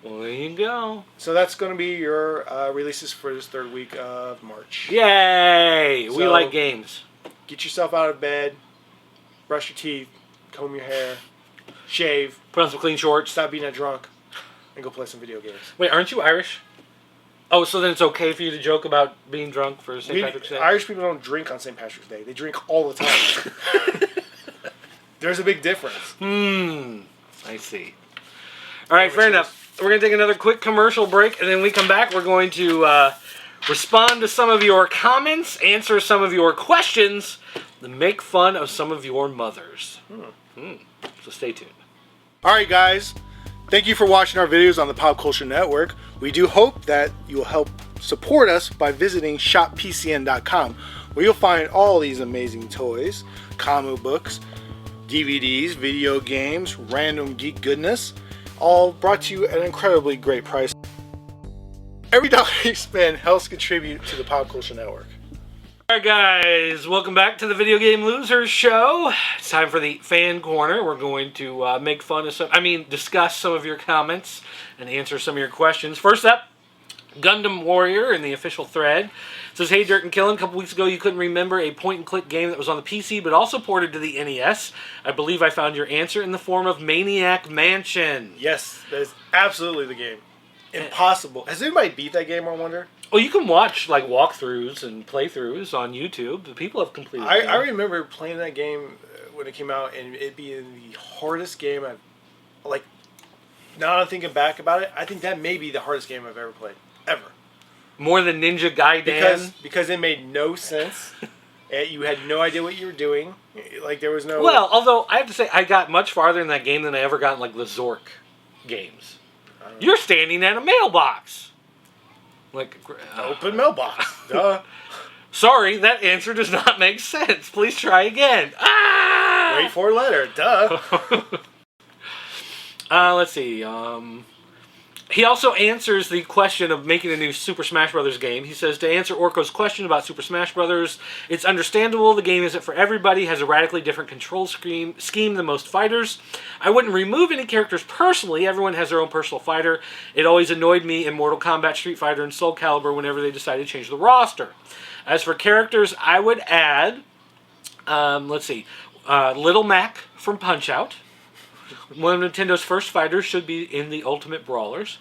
Well, there you go. So that's going to be your releases for this third week of March. Yay! We like games. Get yourself out of bed, brush your teeth, comb your hair, shave, put on some clean shorts, stop being a drunk, and go play some video games. Wait, aren't you Irish? Oh, so then it's okay for you to joke about being drunk for St. Patrick's Day? Irish people don't drink on St. Patrick's Day. They drink all the time. There's a big difference. I see. All right, fair enough. We're going to take another quick commercial break, and then we come back. We're going to respond to some of your comments, answer some of your questions, and make fun of some of your mothers. So stay tuned. All right, guys. Thank you for watching our videos on the Pop Culture Network. We do hope that you will help support us by visiting shoppcn.com, where you'll find all these amazing toys, comic books, DVDs, video games, random geek goodness, all brought to you at an incredibly great price. Every dollar you spend helps contribute to the Pop Culture Network. Alright guys, welcome back to the Video Game Losers Show. It's time for the fan corner. We're going to make fun of discuss some of your comments and answer some of your questions. First up, Gundam Warrior in the official thread says, hey Dirt and Killin, a couple weeks ago you couldn't remember a point-and-click game that was on the PC but also ported to the NES. I believe I found your answer in the form of Maniac Mansion. Yes, that is absolutely the game. Impossible. Has anybody beat that game, I wonder? Well, you can watch like walkthroughs and playthroughs on YouTube. The people have completed it. I remember playing that game when it came out, and it being the hardest game I've... Like, now that I'm thinking back about it, I think that may be the hardest game I've ever played. Ever. More than Ninja Gaiden? Because it made no sense. You had no idea what you were doing. Like, there was no... Well, although I have to say, I got much farther in that game than I ever got in like the Zork games. You're standing at a mailbox. Like Open mailbox. Duh. Sorry, that answer does not make sense. Please try again. Ah! Wait for a letter. Duh. Let's see. He also answers the question of making a new Super Smash Bros. Game. He says, to answer Orko's question about Super Smash Bros., it's understandable the game isn't for everybody, has a radically different control scheme than most fighters. I wouldn't remove any characters personally. Everyone has their own personal fighter. It always annoyed me in Mortal Kombat, Street Fighter, and Soul Calibur whenever they decided to change the roster. As for characters, I would add, Little Mac from Punch-Out! One of Nintendo's first fighters should be in the Ultimate Brawlers.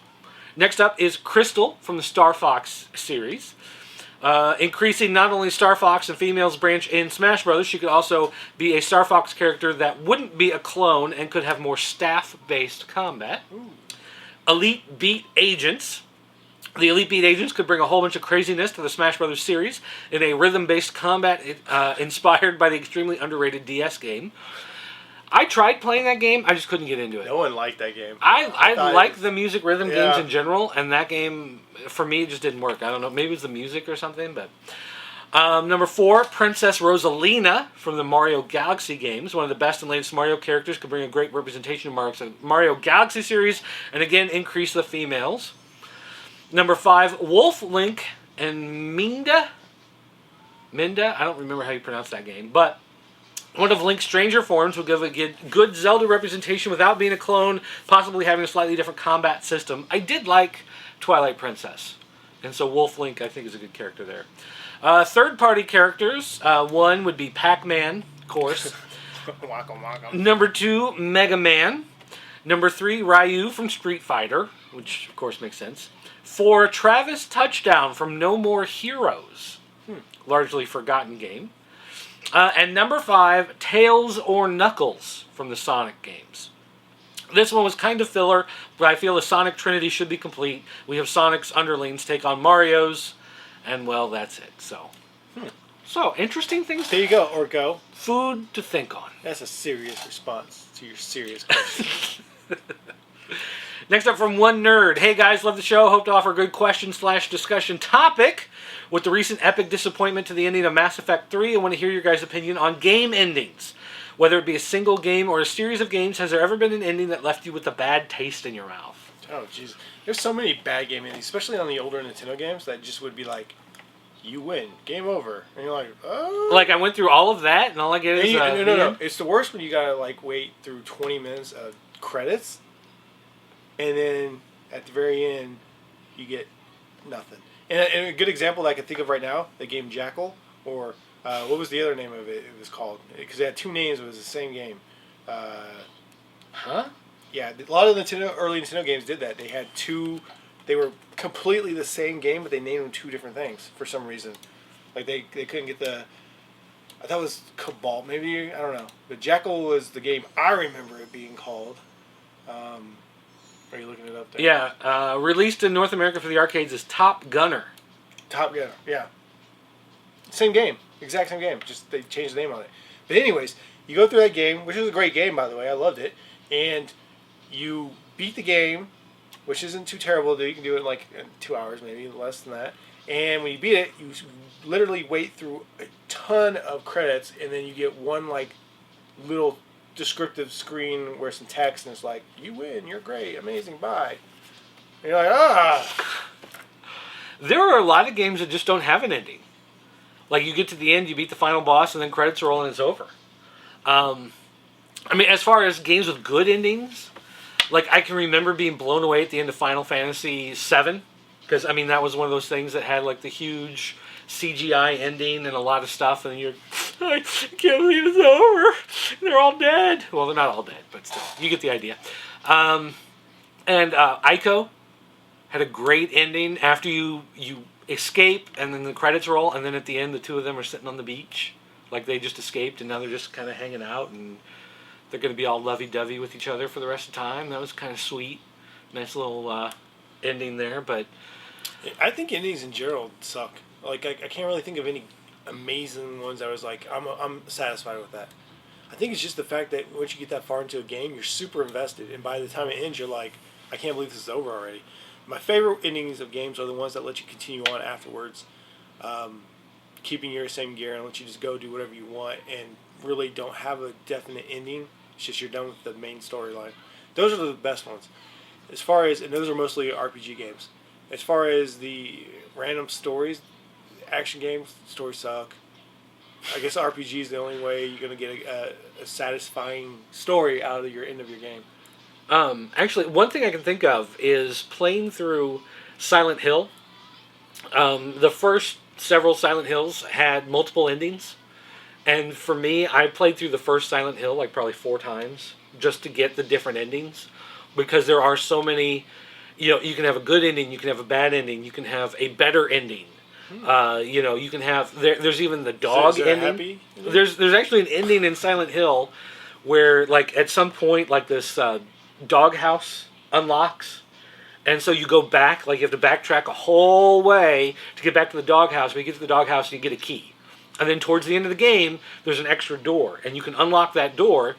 Next up is Crystal from the Star Fox series. Increasing not only Star Fox and females branch in Smash Bros., she could also be a Star Fox character that wouldn't be a clone and could have more staff-based combat. Ooh. Elite Beat Agents. The Elite Beat Agents could bring a whole bunch of craziness to the Smash Bros. Series in a rhythm-based combat inspired by the extremely underrated DS game. I tried playing that game. I just couldn't get into it. No one liked that game. I like the music rhythm games in general, and that game, for me, just didn't work. I don't know. Maybe it was the music or something, but... number 4, Princess Rosalina from the Mario Galaxy games. One of the best and latest Mario characters. Could bring a great representation of Mario Galaxy series, and again, increase the females. Number 5, Wolf, Link, and Minda? I don't remember how you pronounce that game, but... one of Link's stranger forms will give a good Zelda representation without being a clone, possibly having a slightly different combat system. I did like Twilight Princess, and so Wolf Link I think is a good character there. Third-party characters, 1 would be Pac-Man, of course. Number 2, Mega Man. Number 3, Ryu from Street Fighter, which of course makes sense. 4, Travis Touchdown from No More Heroes, largely forgotten game. And number 5, Tails or Knuckles from the Sonic games. This one was kind of filler, but I feel the Sonic Trinity should be complete. We have Sonic's underlings take on Mario's, and well, that's it. So interesting things. There you go, Orko. Food to think on. That's a serious response to your serious question. Next up from One Nerd. Hey guys, love the show. Hope to offer a good question/discussion topic. With the recent epic disappointment to the ending of Mass Effect 3, I want to hear your guys' opinion on game endings. Whether it be a single game or a series of games, has there ever been an ending that left you with a bad taste in your mouth? Oh, jeez. There's so many bad game endings, especially on the older Nintendo games, that just would be like, you win, game over. And you're like, oh. Like, I went through all of that, and all I get is... No. It's the worst when you gotta, like, wait through 20 minutes of credits, and then at the very end, you get nothing. And a good example that I can think of right now, the game Jackal, or what was the other name of it? It was called, because it had 2 names. It was the same game. Yeah, a lot of the early Nintendo games did that. They had 2. They were completely the same game, but they named them 2 different things for some reason. Like they couldn't get the. I thought it was Cabal, maybe, I don't know. But Jackal was the game I remember it being called. Are you looking it up there? Yeah, released in North America for the arcades is Top Gunner. Top Gunner, yeah. Same game. Exact same game. Just they changed the name on it. But anyways, you go through that game, which is a great game, by the way. I loved it. And you beat the game, which isn't too terrible. You can do it in like 2 hours, maybe less than that. And when you beat it, you literally wait through a ton of credits, and then you get one like little descriptive screen where some text, and it's like, you win, you're great, amazing, bye. And you're like, ah. There are a lot of games that just don't have an ending. Like, you get to the end, you beat the final boss, and then credits roll and it's over. I mean, as far as games with good endings, like, I can remember being blown away at the end of Final Fantasy VII, because, I mean, that was one of those things that had, like, the huge CGI ending and a lot of stuff, and you're, I can't believe it's over. They're all dead. Well, they're not all dead, but still, you get the idea. And Ico had a great ending after you escape, and then the credits roll, and then at the end, the 2 of them are sitting on the beach. Like, they just escaped, and now they're just kind of hanging out, and they're going to be all lovey-dovey with each other for the rest of the time. That was kind of sweet. Nice little ending there, but... I think endings in general suck. Like, I can't really think of any amazing ones. I was like, I'm satisfied with that. I think it's just the fact that once you get that far into a game, you're super invested, and by the time it ends, you're like, I can't believe this is over already. My favorite endings of games are the ones that let you continue on afterwards, keeping your same gear and let you just go do whatever you want, and really don't have a definite ending. It's just you're done with the main storyline. Those are the best ones. As far as, and those are mostly RPG games. As far as the random stories, action games, stories suck. I guess RPG is the only way you're going to get a satisfying story out of your end of your game. Actually, one thing I can think of is playing through Silent Hill. The first several Silent Hills had multiple endings. And for me, I played through the first Silent Hill like probably 4 times just to get the different endings. Because there are so many, you can have a good ending, you can have a bad ending, you can have a better ending. You can have there's even the dog is there ending. a happy? There's actually an ending in Silent Hill where like at some point like this dog house unlocks, and so you go back, like you have to backtrack a whole way to get back to the dog house. But you get to the dog house and you get a key, and then towards the end of the game there's an extra door, and you can unlock that door.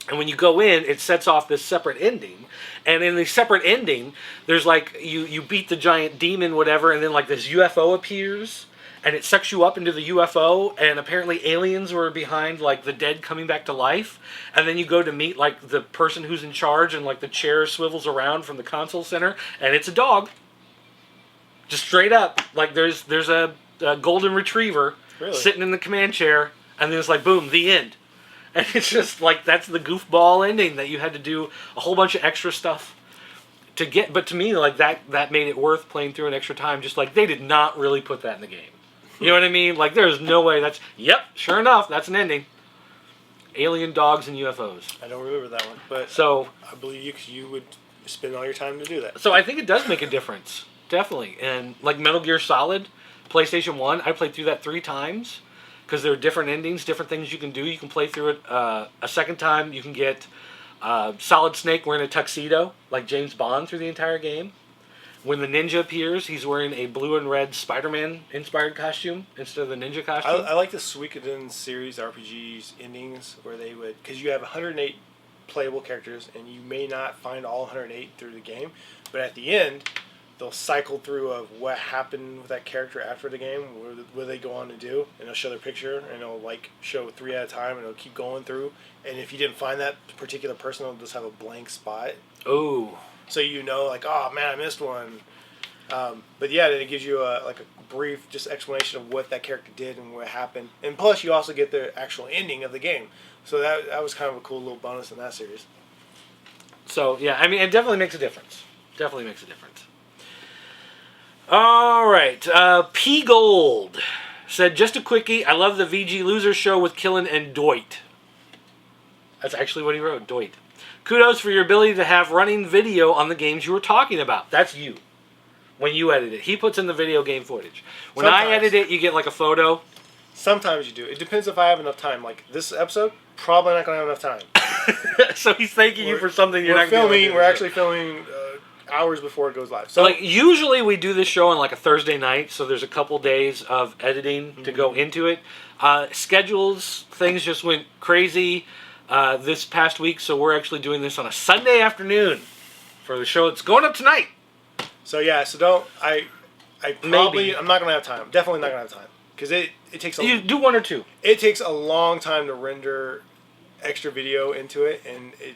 And when you go in, it sets off this separate ending. And in the separate ending, there's like, you beat the giant demon, whatever, and then like this UFO appears, and it sucks you up into the UFO, and apparently aliens were behind like the dead coming back to life. And then you go to meet like the person who's in charge, and like the chair swivels around from the console center, and it's a dog. Just straight up. Like there's a golden retriever sitting in the command chair, and then it's like, boom, the end. And it's just like, that's the goofball ending that you had to do a whole bunch of extra stuff to get. But to me, like that made it worth playing through an extra time. Just like they did not really put that in the game. You know what I mean? Like there's no way yep, sure enough, that's an ending. Alien dogs and UFOs. I don't remember that one, but so I believe you would spend all your time to do that. So I think it does make a difference, definitely. And like Metal Gear Solid, PlayStation 1, I played through that 3 times. Because there are different endings, different things you can do. You can play through it a second time. You can get Solid Snake wearing a tuxedo, like James Bond, through the entire game. When the ninja appears, he's wearing a blue and red Spider-Man inspired costume instead of the ninja costume. I like the Suikoden series RPGs endings where they would, because you have 108 playable characters, and you may not find all 108 through the game, but at the end, they'll cycle through of what happened with that character after the game, what they go on to do, and they'll show their picture, and it'll like show 3 at a time, and it'll keep going through. And if you didn't find that particular person, it'll just have a blank spot. Oh. So you know, like, oh man, I missed one. But yeah, then it gives you a brief just explanation of what that character did and what happened. And plus, you also get the actual ending of the game. So that was kind of a cool little bonus in that series. So yeah, I mean, it definitely makes a difference. Definitely makes a difference. All right, P Gold said, just a quickie. I love the VG Loser show with Killen and Doit. That's actually what he wrote, Doit. Kudos for your ability to have running video on the games you were talking about. That's you. When you edit it, he puts in the video game footage. When I edit it, you get like a photo. Sometimes you do. It depends if I have enough time. Like this episode, probably not going to have enough time. So he's thanking you for something you're not going to do. We're actually filming hours before it goes live. So like usually we do this show on like a Thursday night, so there's a couple days of editing to go into it. Schedules, things just went crazy this past week, so we're actually doing this on a Sunday afternoon for the show. It's going up tonight. So yeah, I'm not gonna have time. Definitely not gonna have time because it takes. You do 1 or 2. It takes a long time to render extra video into it, and it.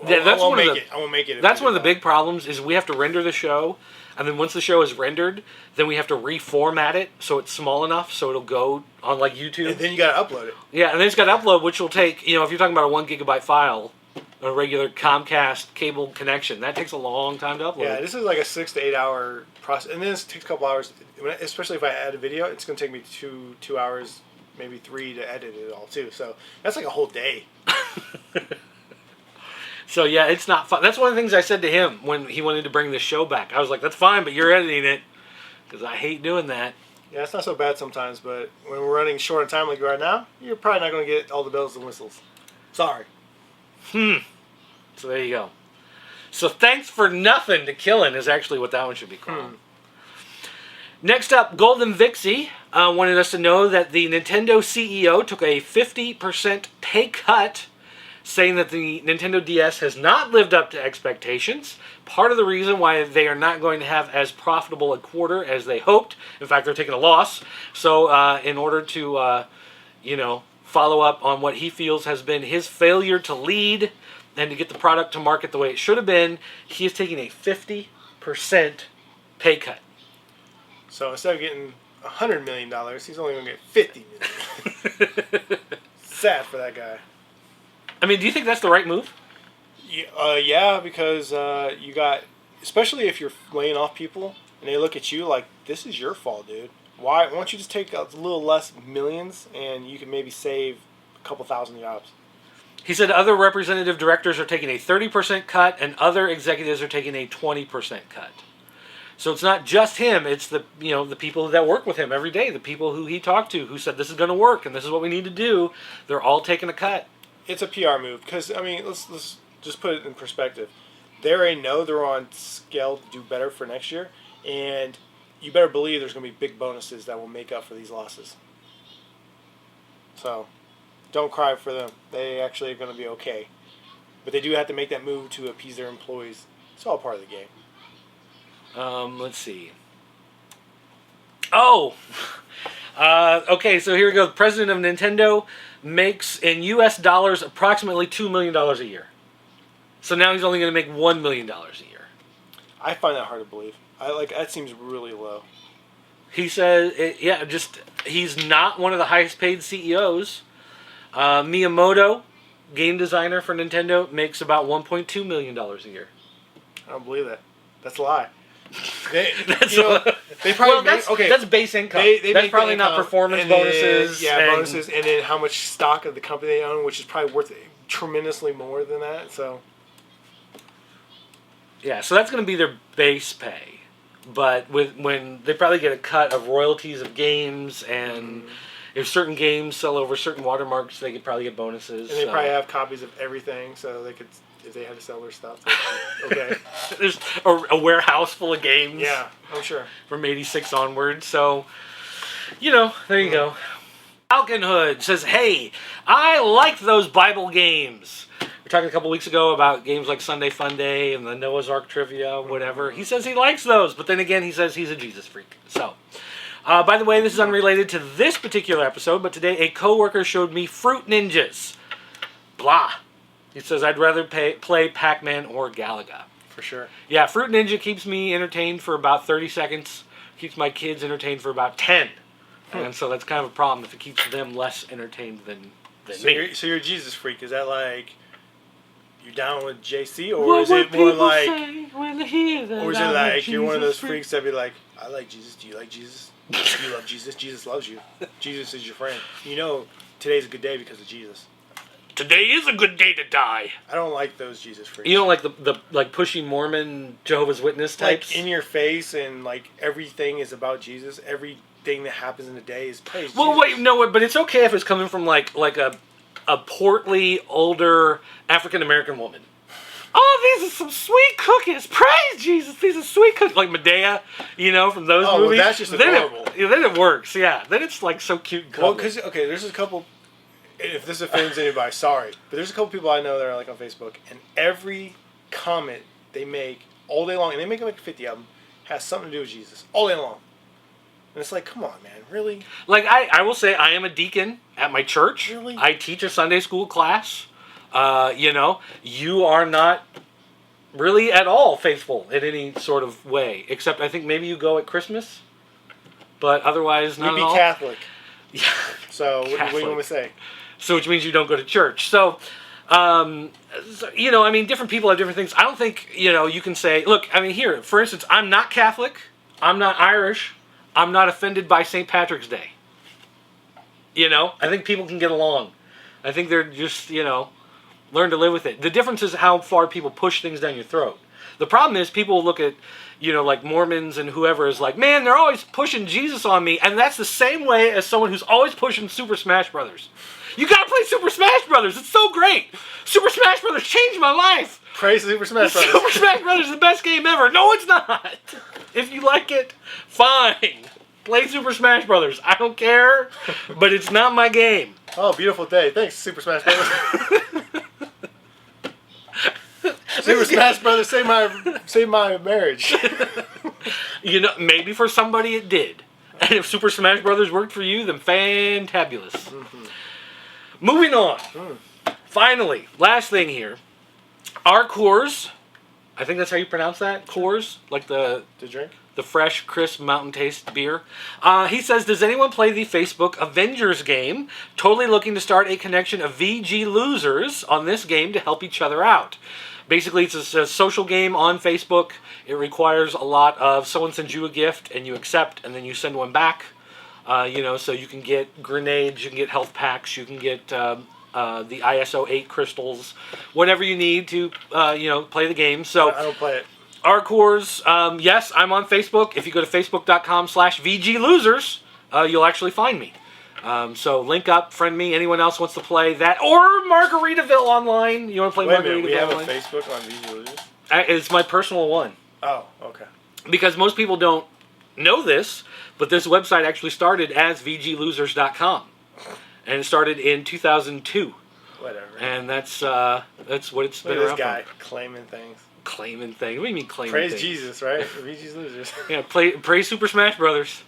Yeah, I won't make it. That's one of the big problems is we have to render the show, and then once the show is rendered, then we have to reformat it so it's small enough so it'll go on like YouTube. And then you gotta upload it. Yeah, and then it's got to upload, which will take, if you're talking about a 1 gigabyte file, a regular Comcast cable connection, that takes a long time to upload. Yeah, this is like a 6 to 8 hour process, and then it takes a couple hours. Especially if I add a video, it's gonna take me two hours, maybe 3 to edit it all too. So that's like a whole day. So yeah, it's not fun. That's one of the things I said to him when he wanted to bring this show back. I was like, that's fine, but you're editing it. Because I hate doing that. Yeah, it's not so bad sometimes, but when we're running short on time like you are now, you're probably not going to get all the bells and whistles. Sorry. So there you go. So thanks for nothing to Killing is actually what that one should be called. Next up, Golden Vixie wanted us to know that the Nintendo CEO took a 50% pay cut, saying that the Nintendo DS has not lived up to expectations. Part of the reason why they are not going to have as profitable a quarter as they hoped. In fact, they're taking a loss. So in order to, follow up on what he feels has been his failure to lead and to get the product to market the way it should have been, he is taking a 50% pay cut. So instead of getting $100 million, he's only going to get $50 million. Sad for that guy. I mean, do you think that's the right move? Yeah, because you got, especially if you're laying off people and they look at you like, this is your fault, dude. Why don't you just take a little less millions and you can maybe save a couple thousand jobs? He said other representative directors are taking a 30% cut and other executives are taking a 20% cut. So it's not just him, it's the people that work with him every day, the people who he talked to who said this is going to work and this is what we need to do. They're all taking a cut. It's a PR move because, I mean, let's just put it in perspective. They already know they're on scale to do better for next year, and you better believe there's going to be big bonuses that will make up for these losses. So, don't cry for them. They actually are going to be okay. But they do have to make that move to appease their employees. It's all part of the game. Let's see. Oh! Okay, so here we go. The president of Nintendo makes, in U.S. dollars, approximately $2 million a year. So now he's only going to make $1 million a year. I find that hard to believe. That seems really low. He says, he's not one of the highest paid CEOs. Miyamoto, game designer for Nintendo, makes about $1.2 million a year. I don't believe that. That's a lie. They probably that's base income. That's probably not performance bonuses. Bonuses, and then how much stock of the company they own, which is probably worth tremendously more than that. So, yeah, so that's going to be their base pay. But when they probably get a cut of royalties of games, and if certain games sell over certain watermarks, they could probably get bonuses. And they probably have copies of everything, so they could. If they had to sell their stuff, okay. There's a warehouse full of games. Yeah, I'm sure. From 86 onward. So, there you go. Falcon Hood says, hey, I liked those Bible games. We were talking a couple weeks ago about games like Sunday Fun Day and the Noah's Ark trivia, whatever. He says he likes those, but then again, he says he's a Jesus freak. So, by the way, this is unrelated to this particular episode, but today a coworker showed me Fruit Ninjas. Blah. He says, I'd rather play Pac-Man or Galaga. For sure. Yeah, Fruit Ninja keeps me entertained for about 30 seconds. Keeps my kids entertained for about 10. And so that's kind of a problem if it keeps them less entertained than me. So you're a Jesus freak. Is that like you're down with JC? Or is it more like... Or is it like you're one of those freaks that be like, I like Jesus. Do you like Jesus? Do you love Jesus? Jesus loves you. Jesus is your friend. Today's a good day because of Jesus. Today is a good day to die. I don't like those Jesus freaks. You don't like the pushy Mormon Jehovah's Witness types? Like in your face and like everything is about Jesus. Everything that happens in the day is praise Jesus. Well, wait, no, but it's okay if it's coming from like a portly, older African-American woman. Oh, these are some sweet cookies. Praise Jesus. These are sweet cookies. Like Medea, from those movies. Well, that's just adorable. Then it works, yeah. Then it's like so cute and cuddly. Well, because, there's a couple... If this offends anybody, sorry. But there's a couple people I know that are like on Facebook, and every comment they make all day long, and they make like 50 of them, has something to do with Jesus. All day long. And it's like, come on, man. Really? Like, I will say I am a deacon at my church. Really? I teach a Sunday school class. You are not really at all faithful in any sort of way. Except I think maybe you go at Christmas. But otherwise, not at all. You'd be Catholic. Yeah. So, what do you want me to say? So, which means you don't go to church. So, different people have different things. I don't think, you can say, look, here, for instance, I'm not Catholic. I'm not Irish. I'm not offended by St. Patrick's Day. I think people can get along. I think they're just, learn to live with it. The difference is how far people push things down your throat. The problem is people look at, like Mormons and whoever is like, man, they're always pushing Jesus on me. And that's the same way as someone who's always pushing Super Smash Brothers. You gotta play Super Smash Brothers. It's so great. Super Smash Brothers changed my life. Praise Super Smash Brothers. Super Smash Brothers is the best game ever. No, it's not. If you like it, fine. Play Super Smash Brothers. I don't care, but it's not my game. Oh, beautiful day. Thanks, Super Smash Brothers. Super Smash Brothers, save my marriage. You know, maybe for somebody it did. And if Super Smash Brothers worked for you, then fantabulous. Mm-hmm. Moving on. Finally, last thing here. Our Coors, I think that's how you pronounce that, Coors, like the drink? The fresh, crisp, mountain taste beer. He says, does anyone play the Facebook Avengers game? Totally looking to start a connection of VG losers on this game to help each other out. Basically, it's a social game on Facebook. It requires a lot of someone sends you a gift and you accept and then you send one back. So you can get grenades, you can get health packs, you can get the ISO 8 crystals, whatever you need to play the game. So I don't play it. Our Coors, yes, I'm on Facebook. If you go to facebook.com/VGLosers, you'll actually find me. So link up, friend me. Anyone else wants to play that or Margaritaville online? You want to play Wait a Margaritaville minute, we have online? a Facebook on VG Losers? It's my personal one. Oh, okay. Because most people don't know this, but this website actually started as VGLosers.com. And it started in 2002. Whatever. And that's what it's been Look around at this guy for. claiming things. Claiming things. What do you mean claiming Praise things? Jesus, right? VG's Losers. Yeah, praise Super Smash Brothers.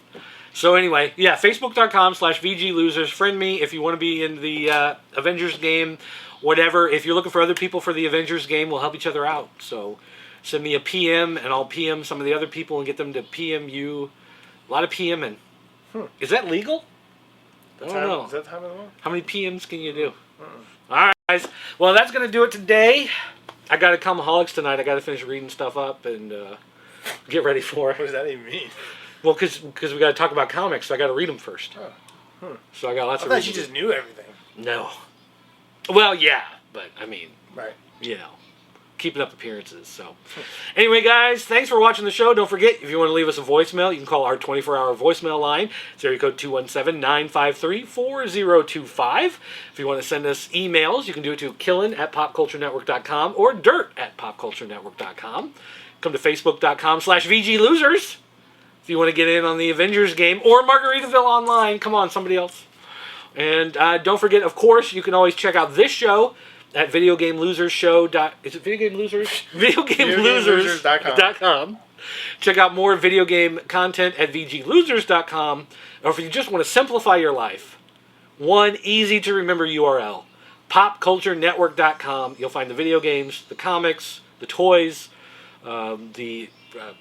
So anyway, yeah, facebook.com/VGLosers. Friend me if you want to be in the Avengers game, whatever. If you're looking for other people for the Avengers game, we'll help each other out. So send me a PM and I'll PM some of the other people and get them to PM you. A lot of PMing. Is that legal? I don't know. Is that time of the month? How many PMs can you do? All right, guys. Well, that's going to do it today. I got to Comaholics tonight. I got to finish reading stuff up and get ready for it. What does that even mean? Well, because we got to talk about comics, so I got to read them first. Oh. So I got lots I of. thought you just knew everything. No. Well, yeah, but I mean, Right. keeping up appearances. So, anyway, guys, thanks for watching the show. Don't forget, if you want to leave us a voicemail, you can call our 24-hour voicemail line. It's area code 217-953-4025. If you want to send us emails, you can do it to killin@popculturenetwork.com or dirt@popculturenetwork.com. Come to facebook.com/VGLosers if you want to get in on the Avengers game or Margaritaville online. Come on, somebody else. And don't forget, of course, you can always check out this show at videogamelosershow. Is it Video Game Losers? Videogamelosers.com. Check out more video game content at VGLosers.com. Or if you just want to simplify your life, one easy to remember URL, popculturenetwork.com. You'll find the video games, the comics, the toys, the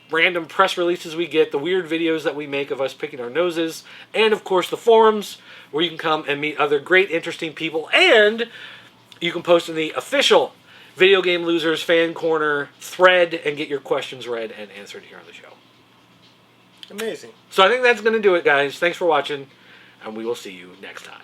random press releases we get, the weird videos that we make of us picking our noses, and of course the forums where you can come and meet other great, interesting people, and you can post in the official Video Game Losers Fan Corner thread and get your questions read and answered here on the show. Amazing. So I think that's going to do it, guys. Thanks for watching, and we will see you next time.